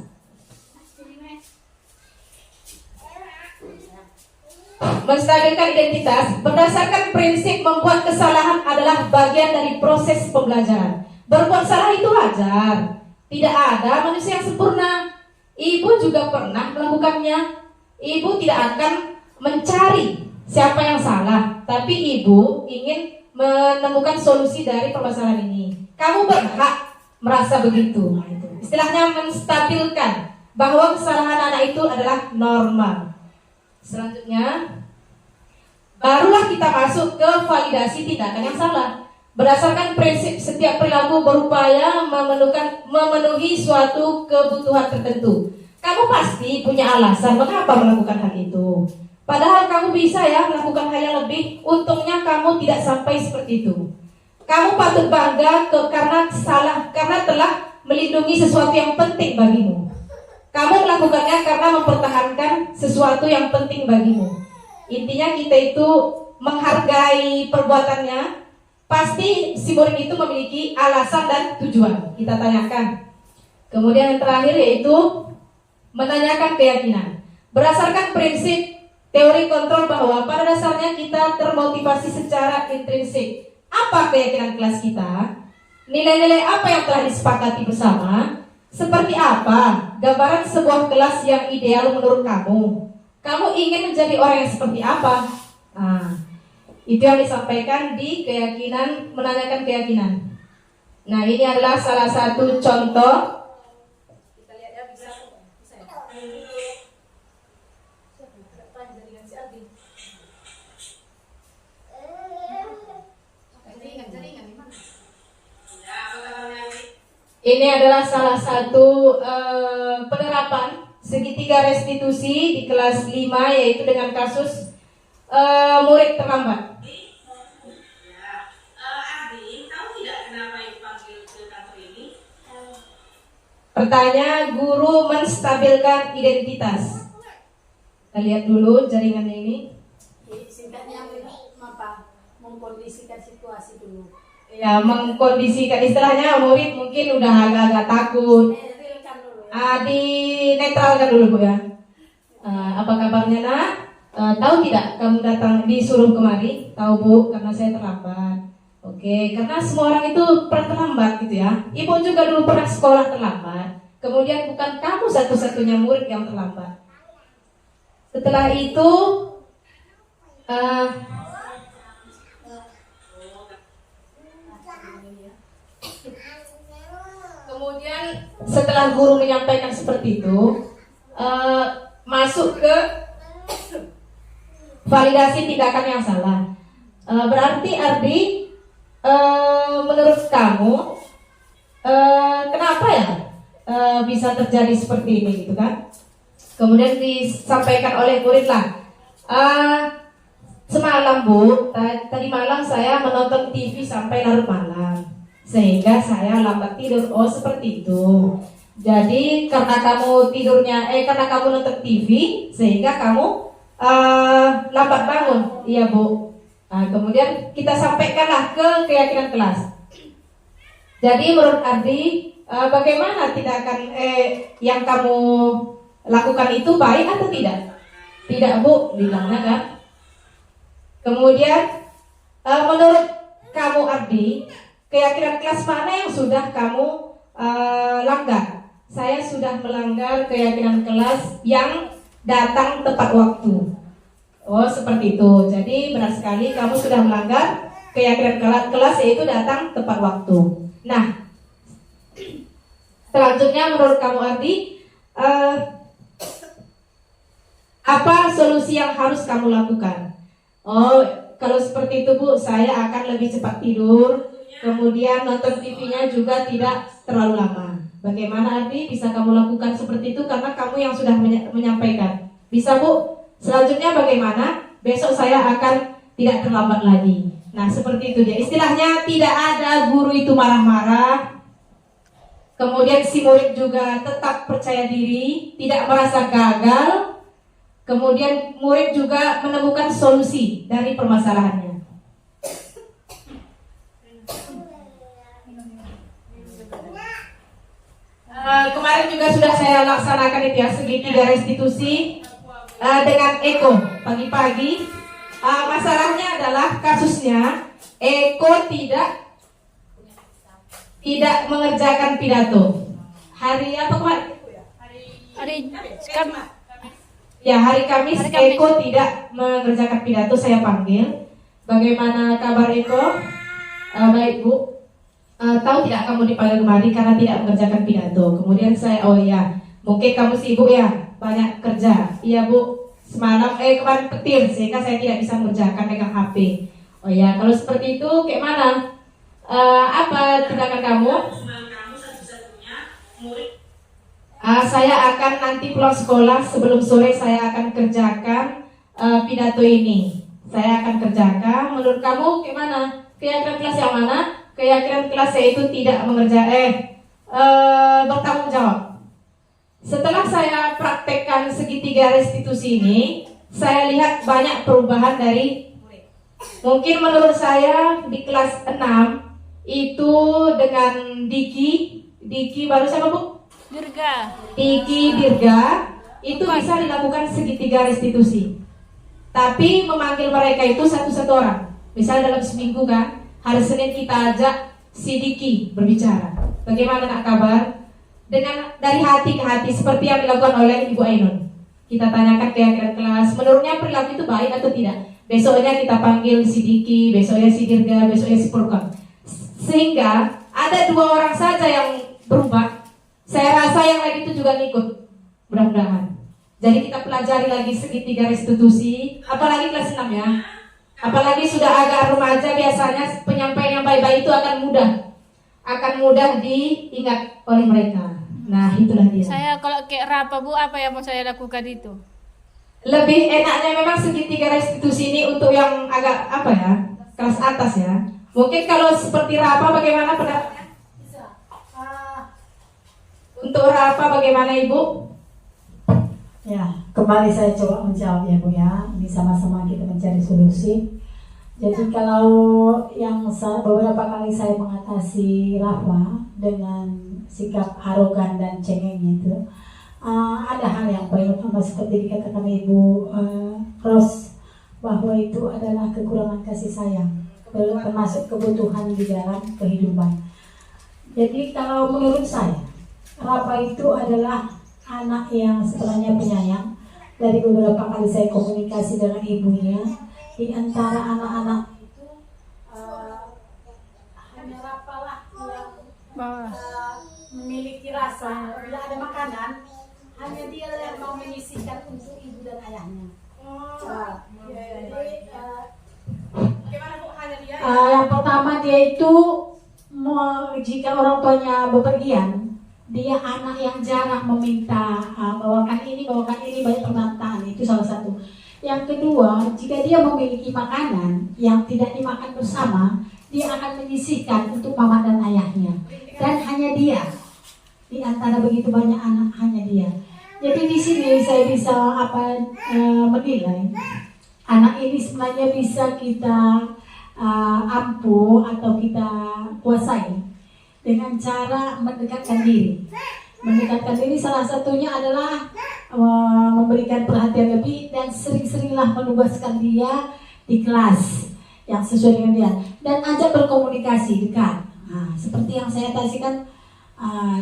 Menstabilkan identitas berdasarkan prinsip membuat kesalahan adalah bagian dari proses pembelajaran. Berbuat salah itu wajar. Tidak ada manusia yang sempurna. Ibu juga pernah melakukannya. Ibu tidak akan mencari siapa yang salah, tapi ibu ingin menemukan solusi dari permasalahan ini. Kamu berhak merasa begitu. Istilahnya menstabilkan bahwa kesalahan anak itu adalah normal. Selanjutnya, barulah kita masuk ke validasi tindakan yang salah. Berdasarkan prinsip setiap perilaku berupaya memenuhi suatu kebutuhan tertentu. Kamu pasti punya alasan mengapa melakukan hal itu. Padahal kamu bisa ya melakukan hal yang lebih. Untungnya kamu tidak sampai seperti itu. Kamu patut bangga karena telah melindungi sesuatu yang penting bagimu. Kamu melakukannya karena mempertahankan sesuatu yang penting bagimu. Intinya kita itu menghargai perbuatannya. Pasti si murid itu memiliki alasan dan tujuan. Kita tanyakan. Kemudian yang terakhir yaitu menanyakan keyakinan. Berdasarkan prinsip teori kontrol bahwa pada dasarnya kita termotivasi secara intrinsik. Apa keyakinan kelas kita? Nilai-nilai apa yang telah disepakati bersama? Seperti apa gambaran sebuah kelas yang ideal menurut kamu? Kamu ingin menjadi orang yang seperti apa? Nah, itu yang disampaikan di keyakinan, menanyakan keyakinan. Nah, ini adalah salah satu contoh. Kita lihat ya, bisa ya? Ini adalah salah satu penerapan segitiga restitusi di kelas 5, yaitu dengan kasus murid terlambat. Adi, tahu tidak kenapa dipanggil ke kantor ini? Pertanyaan, guru menstabilkan identitas. Kita lihat dulu jaringannya ini. Singkatnya mengkondisikan situasi dulu. Ya, mengkondisikan, istilahnya murid mungkin udah agak-agak takut. Dinetralkan dulu Bu ya. Apa kabarnya nak? Tahu tidak kamu datang disuruh kemari? Tahu Bu, karena saya terlambat. Oke, karena semua orang itu pernah terlambat gitu ya. Ibu juga dulu pernah sekolah terlambat. Kemudian bukan kamu satu-satunya murid yang terlambat. Setelah itu kemudian setelah guru menyampaikan seperti itu, masuk ke validasi tindakan yang salah. Berarti Ardi, menurut kamu kenapa ya bisa terjadi seperti ini gitu kan? Kemudian disampaikan oleh murid lah. Semalam Bu, tadi malam saya menonton TV sampai larut malam, sehingga saya lambat tidur. Oh seperti itu. Jadi karena kamu karena kamu nonton TV, sehingga kamu lambat bangun. Iya Bu. Nah, kemudian kita sampaikanlah ke keyakinan kelas. Jadi menurut Ardi, bagaimana tindakan yang kamu lakukan itu baik atau tidak? Tidak Bu, bilangnya kan. Kemudian menurut kamu Ardi, keyakinan kelas mana yang sudah kamu langgar? Saya sudah melanggar keyakinan kelas yang datang tepat waktu. Oh, seperti itu. Jadi benar sekali kamu sudah melanggar keyakinan kelas yaitu datang tepat waktu. Nah, selanjutnya menurut kamu Ardi, apa solusi yang harus kamu lakukan? Oh, kalau seperti itu Bu, saya akan lebih cepat tidur, kemudian nonton TV-nya juga tidak terlalu lama. Bagaimana Ardi bisa kamu lakukan seperti itu karena kamu yang sudah menyampaikan? Bisa Bu? Selanjutnya bagaimana? Besok saya akan tidak terlambat lagi. Nah, seperti itu dia. Istilahnya tidak ada guru itu marah-marah. Kemudian si murid juga tetap percaya diri, tidak merasa gagal. Kemudian murid juga menemukan solusi dari permasalahannya. Kemarin juga sudah saya laksanakan itu ya, segitiga restitusi dengan Eko pagi-pagi. Masalahnya adalah kasusnya Eko tidak mengerjakan pidato. Hari apa kemarin? Hari Kamis Eko tidak mengerjakan pidato. Saya panggil. Bagaimana kabar Eko? Baik Bu. Tahu tidak kamu dipanggil kemari karena tidak mengerjakan pidato. Kemudian saya, oh ya, mungkin kamu sibuk ya, banyak kerja. Iya Bu, semalam kemarin petir sehingga saya tidak bisa mengerjakan megang HP. Oh ya, kalau seperti itu kayak mana? Apa tindakan kamu? Saya akan nanti pulang sekolah sebelum sore saya akan kerjakan pidato ini. Saya akan kerjakan. Menurut kamu gimana? Keyakinan kelas yang mana? Keyakinan kelas yaitu tidak bertanggung jawab. Setelah saya praktekkan segitiga restitusi ini, saya lihat banyak perubahan dari murid. Mungkin menurut saya di kelas 6 itu dengan Diki baru siapa Bu? Dirga itu bisa dilakukan segitiga restitusi. Tapi memanggil mereka itu satu-satu orang. Misalnya dalam seminggu kan, hari Senin kita ajak si Diki berbicara. Bagaimana nak kabar? Dengan dari hati ke hati seperti yang dilakukan oleh Ibu Ainun. Kita tanyakan keyakinan kelas, menurutnya perilaku itu baik atau tidak. Besoknya kita panggil si Diki, besoknya si Dirga, besoknya si Purkon. Sehingga ada 2 orang saja yang berubah. Saya rasa yang lain itu juga ngikut. Mudah-mudahan. Jadi kita pelajari lagi segitiga restitusi, apalagi kelas 6 ya. Apalagi sudah agak remaja, biasanya penyampaian yang baik-baik itu akan mudah diingat oleh mereka. Nah, itulah dia. Saya kalau kayak Rapa Bu, apa yang mau saya lakukan itu? Lebih enaknya memang segitiga restitusi ini untuk yang agak kelas atas ya. Mungkin kalau seperti Rapa bagaimana pendapatnya? Untuk Rapa bagaimana Ibu? Ya, kembali saya coba menjawab ya Bu ya. Ini sama-sama kita mencari solusi. Jadi kalau yang beberapa kali saya mengatasi Rafa dengan sikap arogan dan cengeng itu, ada hal yang paling utama seperti dikatakan Ibu Ros, bahwa itu adalah kekurangan kasih sayang, termasuk kebutuhan di dalam kehidupan. Jadi kalau menurut saya, Rafa itu adalah anak yang sebenarnya penyayang. Dari beberapa kali saya komunikasi dengan ibunya, di antara anak-anak itu hanya Rafa lah yang memiliki rasa. Bila ada makanan, hanya dia yang mau menyisihkan untuk ibu dan ayahnya. Bagaimana Bu hanya dia? Yang pertama dia itu jika orang tuanya bepergian, dia anak yang jarang meminta bawakan ini banyak permintaan, itu salah satu. Yang kedua, jika dia memiliki makanan yang tidak dimakan bersama, dia akan menyisihkan untuk mama dan ayahnya. Dan hanya dia di antara begitu banyak anak, hanya dia. Jadi di sini saya bisa menilai anak ini sebenarnya bisa kita ampuh atau kita kuasai dengan cara mendekatkan diri. Mendekatkan diri salah satunya adalah memberikan perhatian lebih dan sering-seringlah menugaskan dia di kelas yang sesuai dengan dia dan ajak berkomunikasi dekat. Nah, seperti yang saya tadi kan,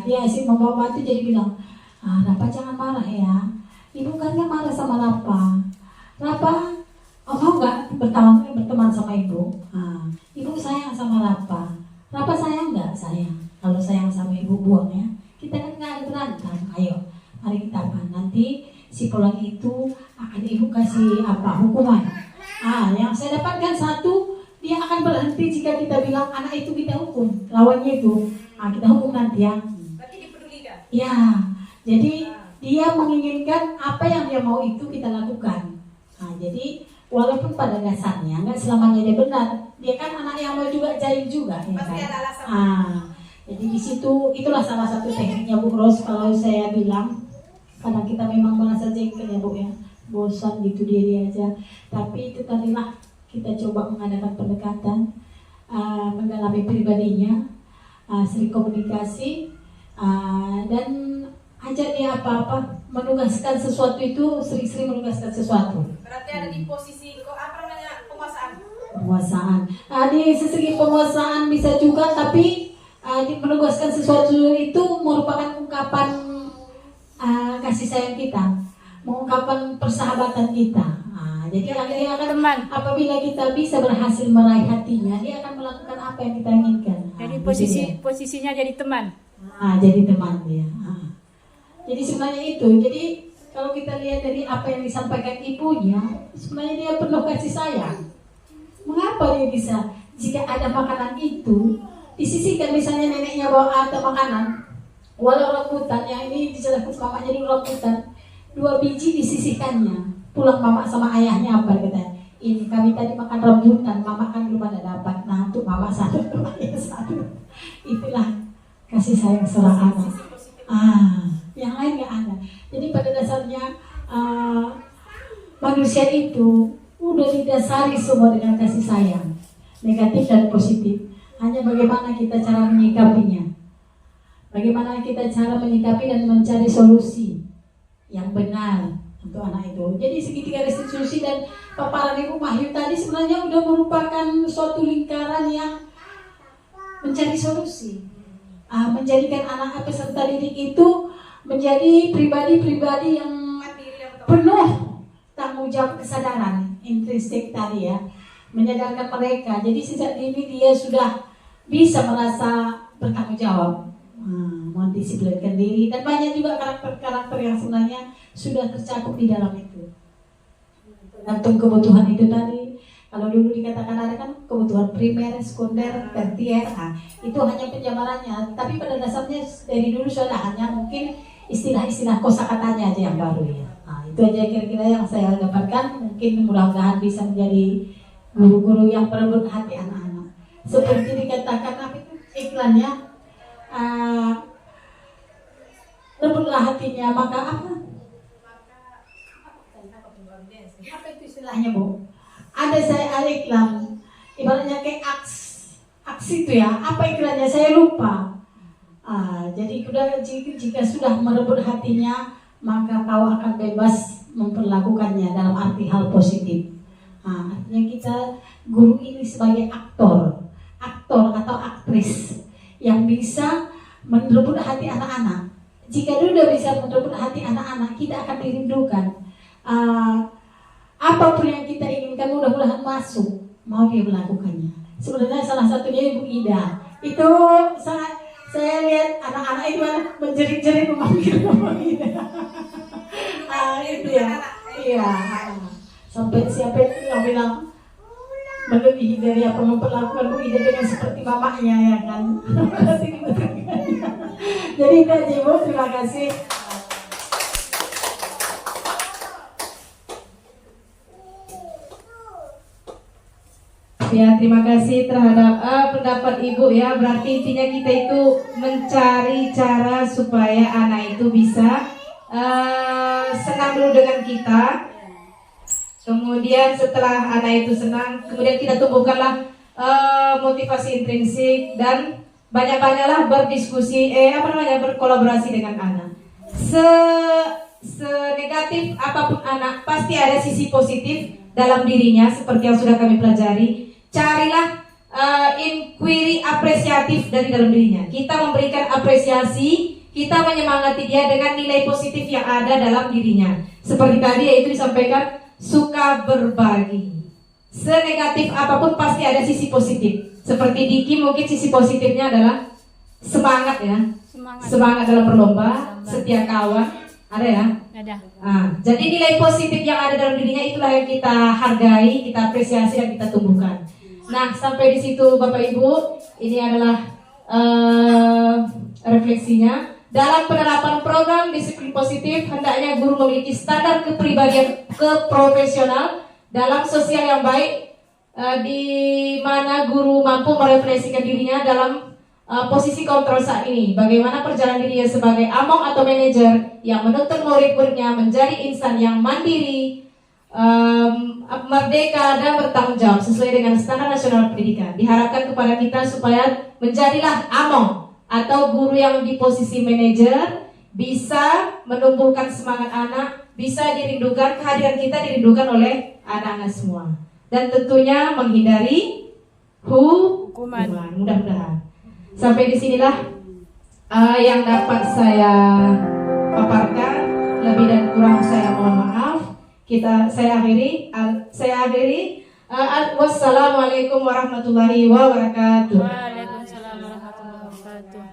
dia si mama itu jadi bilang, Rapa jangan marah ya. Ibu kan gak marah sama Rapa. Rapa, mau nggak berteman sama ibu? Ibu sayang sama Rapa. Rapa sayang nggak? Sayang. Kalau sayang sama ibu buang ya. Kita kan nggak ada berantem. Ayo, mari kita apa? Nanti si pulang itu akan ibu kasih hukuman. Yang saya dapatkan satu, dia akan berhenti jika kita bilang anak itu kita hukum. Lawannya itu, kita hukum nanti ya. Berarti dipedulikan. Ya, jadi dia menginginkan apa yang dia mau itu kita lakukan. Jadi walaupun pada dasarnya nggak selamanya dia benar, dia kan anak yang mau juga jahil juga, ya Pasti kan? ada alasan. Jadi di situ itulah salah satu tekniknya Bu Ros. Kalau saya bilang, kadang kita memang merasa jengkel ya Bu ya, bosan gitu diri aja. Tapi itu tadilah kita coba mengadakan pendekatan, mendalami pribadinya, sering komunikasi, dan ajak dia apa-apa, menugaskan sesuatu itu, sering-sering menugaskan sesuatu. Berarti ada di posisi penguasaan. Penguasaan. Di segi penguasaan bisa juga, tapi menugaskan sesuatu itu merupakan ungkapan kasih sayang kita, mengungkapkan persahabatan kita. Jadi dia akan Teman. apabila kita bisa berhasil meraih hatinya, dia akan melakukan apa yang kita inginkan. Jadi Gitu dia. posisinya jadi teman. Jadi teman dia. Jadi sebenarnya itu. Jadi kalau kita lihat dari apa yang disampaikan ibunya, sebenarnya dia penuh kasih sayang. Mengapa dia bisa? Jika ada makanan itu disisihkan, misalnya neneknya bawa ada makanan, walau rambutan, yang ini dijelaskan mamanya di rambutan, 2 biji disisihkannya. Pulang mama sama ayahnya apa kata? Ini kami tadi makan rambutan, mama kan belum ada dapat. Nah untuk mama satu, untuk ayah satu. Itulah kasih sayang seorang anak. Yang lain nggak ada. Jadi pada dasarnya manusia itu udah didasari semua dengan kasih sayang, negatif dan positif. Hanya bagaimana kita cara menyikapinya, bagaimana kita cara menyikapi dan mencari solusi yang benar untuk anak itu. Jadi segitiga restitusi dan paparan Ibu Mahyu tadi sebenarnya udah merupakan suatu lingkaran yang mencari solusi, menjadikan anak peserta didik itu menjadi pribadi-pribadi yang penuh tanggung jawab, kesadaran intrinsik tadi ya, menyadarkan mereka. Jadi sejak dini dia sudah bisa merasa bertanggung jawab, mendisiplinkan diri, dan banyak juga karakter-karakter yang sebenarnya sudah tercakup di dalam itu. Tergantung kebutuhan itu tadi. Kalau dulu dikatakan ada kan kebutuhan primer, sekunder, tertier, itu hanya penjabarannya. Tapi pada dasarnya dari dulu sudah hanya mungkin istilah-istilah kosakatanya aja yang baru ya. Itu aja kira-kira yang saya dapatkan. Mungkin mudah-mudahan bisa menjadi guru-guru yang berebut hati anak-anak. Seperti dikatakan apa itu iklannya, rebutlah hatinya maka apa itu istilahnya Bu? Ada iklan, ibaratnya kayak aksi itu ya. Apa iklannya saya lupa. Jadi jika sudah merebut hatinya, maka kau akan bebas memperlakukannya dalam arti hal positif. Artinya kita guru ini sebagai aktor atau aktris yang bisa merebut hati anak-anak. Jika dia sudah bisa merebut hati anak-anak, kita akan dirindukan. Apapun yang kita inginkan mudah-mudahan masuk, mau dia melakukannya. Sebenarnya salah satunya Ibu Ida. Itu saya lihat anak-anak itu menjerit-jerit memanggil Ibu Ida. Itu ya. Iya. Sampai siapa itu yang bilang melebihi dari apa memperlakukan Bu Ida dengan seperti mamanya ya kan. Jadi itu aja Ibu, terima kasih. Ya, terima kasih terhadap pendapat Ibu ya. Berarti intinya kita itu mencari cara supaya anak itu bisa senang dulu dengan kita. Kemudian setelah anak itu senang, kemudian kita tumbuhkanlah motivasi intrinsik dan banyak-banyaklah berdiskusi, berkolaborasi dengan anak. Senegatif apapun anak, pasti ada sisi positif dalam dirinya seperti yang sudah kami pelajari. Carilah inquiry apresiatif dari dalam dirinya. Kita memberikan apresiasi, kita menyemangati dia dengan nilai positif yang ada dalam dirinya. Seperti tadi yaitu disampaikan suka berbagi. Senegatif apapun pasti ada sisi positif. Seperti Diki mungkin sisi positifnya adalah semangat ya. Semangat dalam berlomba, setia kawan, ada ya? Ada. Jadi nilai positif yang ada dalam dirinya itulah yang kita hargai, kita apresiasi dan kita tumbuhkan. Nah, sampai di situ Bapak Ibu, ini adalah refleksinya. Dalam penerapan program disiplin positif, hendaknya guru memiliki standar kepribadian keprofesional dalam sosial yang baik, di mana guru mampu merefleksikan dirinya dalam posisi kontrol saat ini. Bagaimana perjalanan dirinya sebagai among atau manajer yang menuntut murid-muridnya menjadi insan yang mandiri, merdeka dan bertanggung jawab sesuai dengan standar nasional pendidikan. Diharapkan kepada kita supaya menjadilah among atau guru yang di posisi manajer, bisa menumbuhkan semangat anak, bisa dirindukan, kehadiran kita dirindukan oleh anak-anak semua. Dan tentunya menghindari hukuman. Mudah-mudahan. Sampai disinilah yang dapat saya paparkan. Lebih dan kurang saya mohon maaf. Saya akhiri. Wassalamualaikum warahmatullahi wabarakatuh. Waalaikumsalam warahmatullahi wabarakatuh.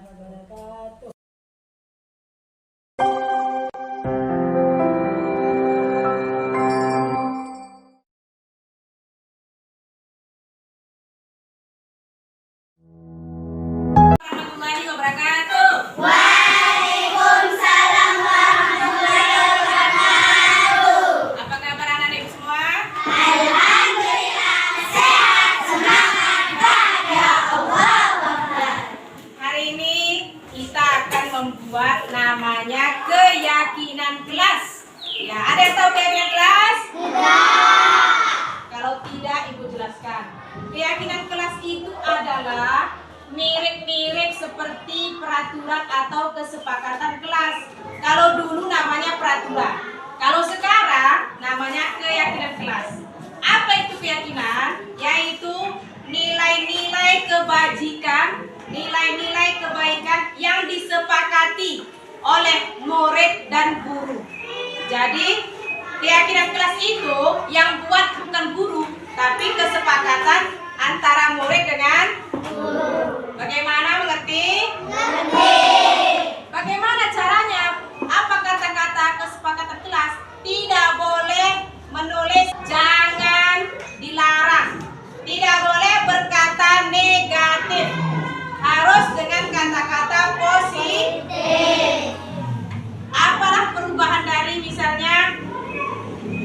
Warahmatullahi wabarakatuh. Waalaikumsalam warahmatullahi wabarakatuh. Apa kabar anak-anak semua? Alhamdulillah sehat, semangat, bahagia, Allah Akbar. Hari ini kita akan membuat namanya keyakinan kelas. Ya, ada yang tahu keyakinan kelas? Tidak. Kalau tidak, Ibu jelaskan. Keyakinan kelas itu adalah mirip-mirip seperti peraturan atau kesepakatan kelas. Kalau dulu namanya peraturan, kalau sekarang namanya keyakinan kelas. Apa itu keyakinan? Yaitu nilai-nilai kebajikan, nilai-nilai kebaikan yang disepakati oleh murid dan guru. Jadi keyakinan kelas itu yang buat bukan guru, tapi kesepakatan antara murid dengan guru. Bagaimana, mengerti? Mengerti. Bagaimana caranya? Apa kata-kata kesepakatan kelas? Tidak boleh menulis, jangan dilarang. Tidak boleh berkata negatif. Harus dengan kata-kata positif. Apalah perubahan dari misalnya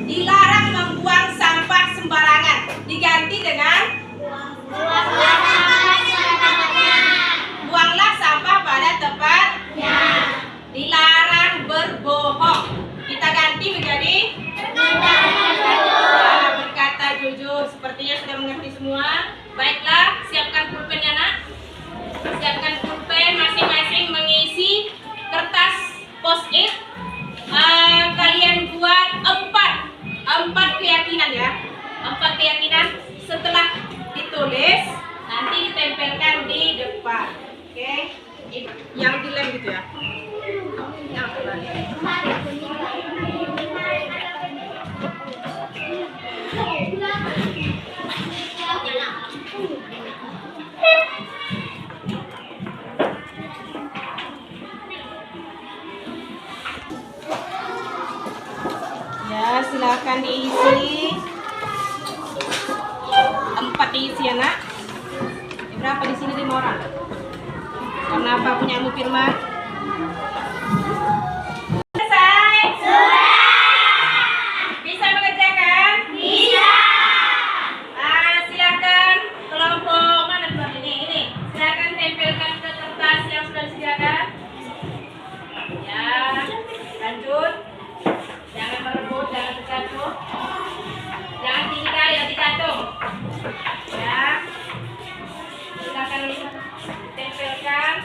dilarang membuang sampah sembarangan, diganti dengan buanglah sampah pada tempatnya. Dilarang berbohong, kita ganti menjadi berkata jujur. Sepertinya sudah mengerti semua. Baiklah, siapkan pulpennya nak. Siapkan pulpen, masing-masing mengisi kertas post-it. Kalian buat empat keyakinan ya. 4 keyakinan. Setelah ditulis nanti ditempelkan di depan. Oke? Yang dilem gitu ya. Yang terbalik. Ya, silakan diisi. 4 diisi ya nak. Berapa di sini 5 orang? Kenapa punya Ibu Firman? Selesai? Sudah. Bisa mengerjakan? Bisa. Silakan kelompok mana kelompok ini? Silakan tempelkan ke kertas yang sudah disediakan. Ya, lanjut. Jangan merebut, jangan terjatuh. Jangan tinggal, yang digantung. Ya. Silakan tempelkan.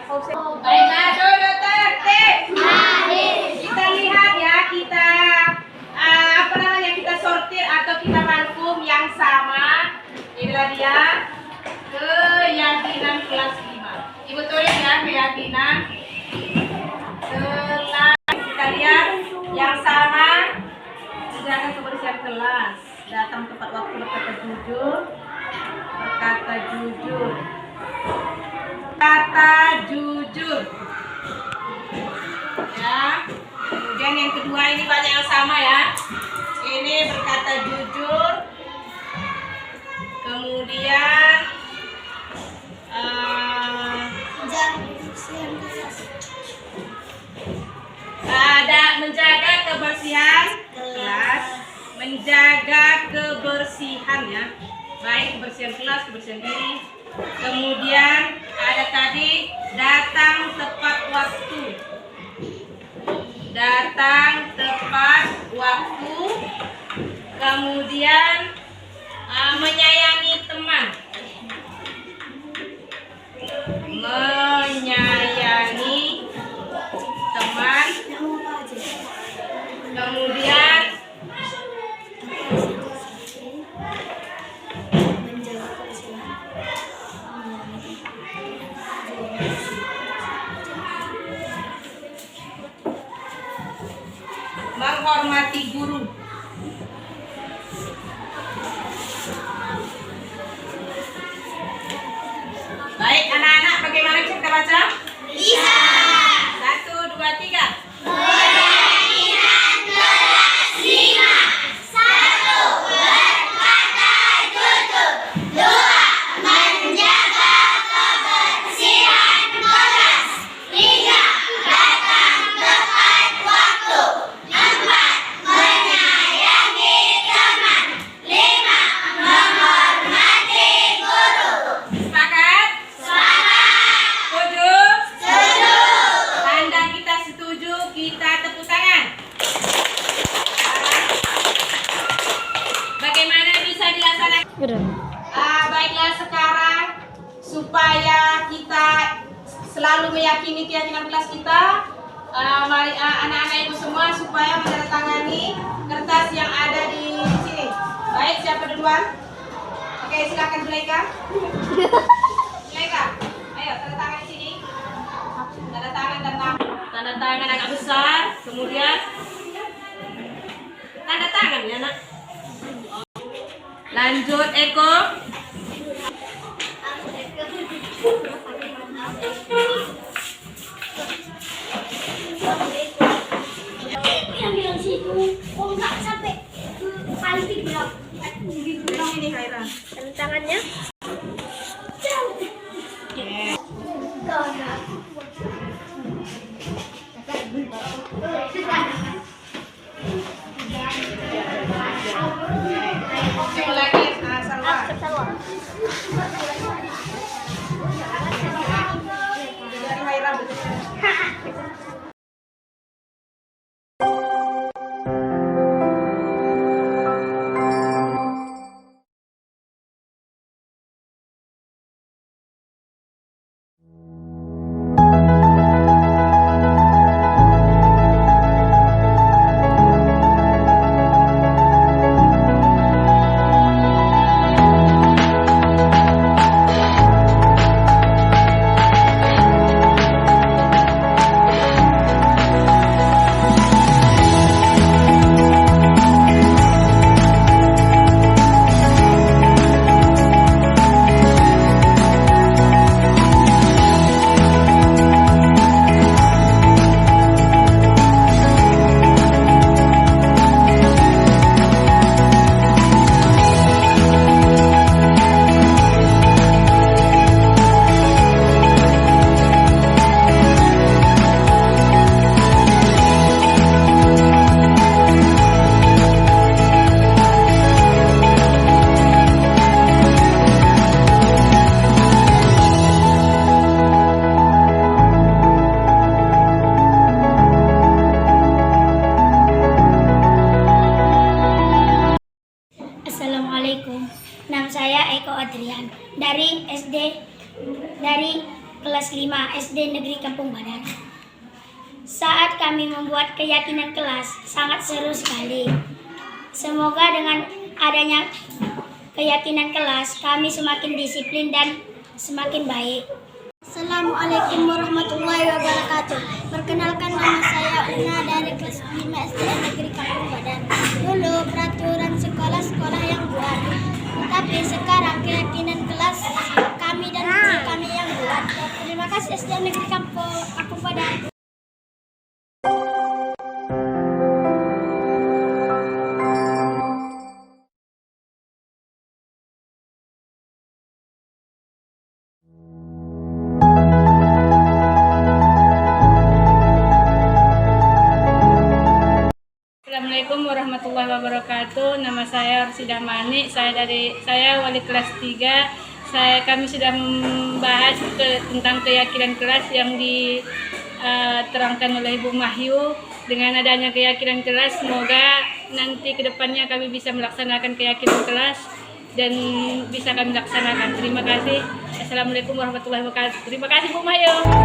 Baiklah, dokter. Kita lihat ya, kita kita sortir atau kita rangkum yang sama. Inilah dia keyakinan kelas 5. Ibu tulis ya, keyakinan kelas. Kita lihat yang sama. Menjaga kebersihan kelas. Datang tepat waktu, berkata jujur. Ya. Kemudian yang kedua ini banyak yang sama ya. Ini berkata jujur. Kemudian ada menjaga kebersihan kelas, menjaga kebersihan ya. Baik kebersihan kelas, kebersihan diri. Kemudian ada tadi datang tepat waktu. Datang tepat waktu. Kemudian menyayangi teman. Menyayangi teman. Kemudian menghormati guru. Baik anak-anak, bagaimana bisa kita baca? Bisa. 1, 2, 3. Baiklah sekarang supaya kita selalu meyakini keyakinan kelas kita, mari anak-anak ibu semua supaya menandatangani kertas yang ada di sini. Baik, siapa duluan? Oke, silakan Zulaika. Zulaika, ayo tanda tangan di sini. Tanda tangan dan tanda tangan agak besar. Kemudian tanda tangan ya nak. Lanjut Eko. Yang bilang situ, kok nggak sampai ke kali 3? Ini Kaira. Tangannya. Coba lagi Salwa. Dari Kaira betul. Assalamualaikum. Nama saya Eko Adrian dari kelas 5 SD Negeri Kampung Badan. Saat kami membuat keyakinan kelas, sangat seru sekali. Semoga dengan adanya keyakinan kelas, kami semakin disiplin dan semakin baik. Assalamualaikum warahmatullahi wabarakatuh. Perkenalkan, nama saya Una dari kelas 5 SD Negeri Kampung Badan. Dulu peraturan sekolah yang buat, tapi sekarang keyakinan kelas kami dan guru kami yang buat. Terima kasih SD Negeri Kampung Badan. Assalamualaikum warahmatullahi wabarakatuh. Nama saya Arsidah Mani. Saya wali kelas 3. Kami sudah membahas tentang keyakinan kelas yang diterangkan oleh Ibu Mahyu. Dengan adanya keyakinan kelas, semoga nanti kedepannya kami bisa melaksanakan keyakinan kelas dan bisa kami laksanakan. Terima kasih. Assalamualaikum warahmatullahi wabarakatuh. Terima kasih Bu Mahyu.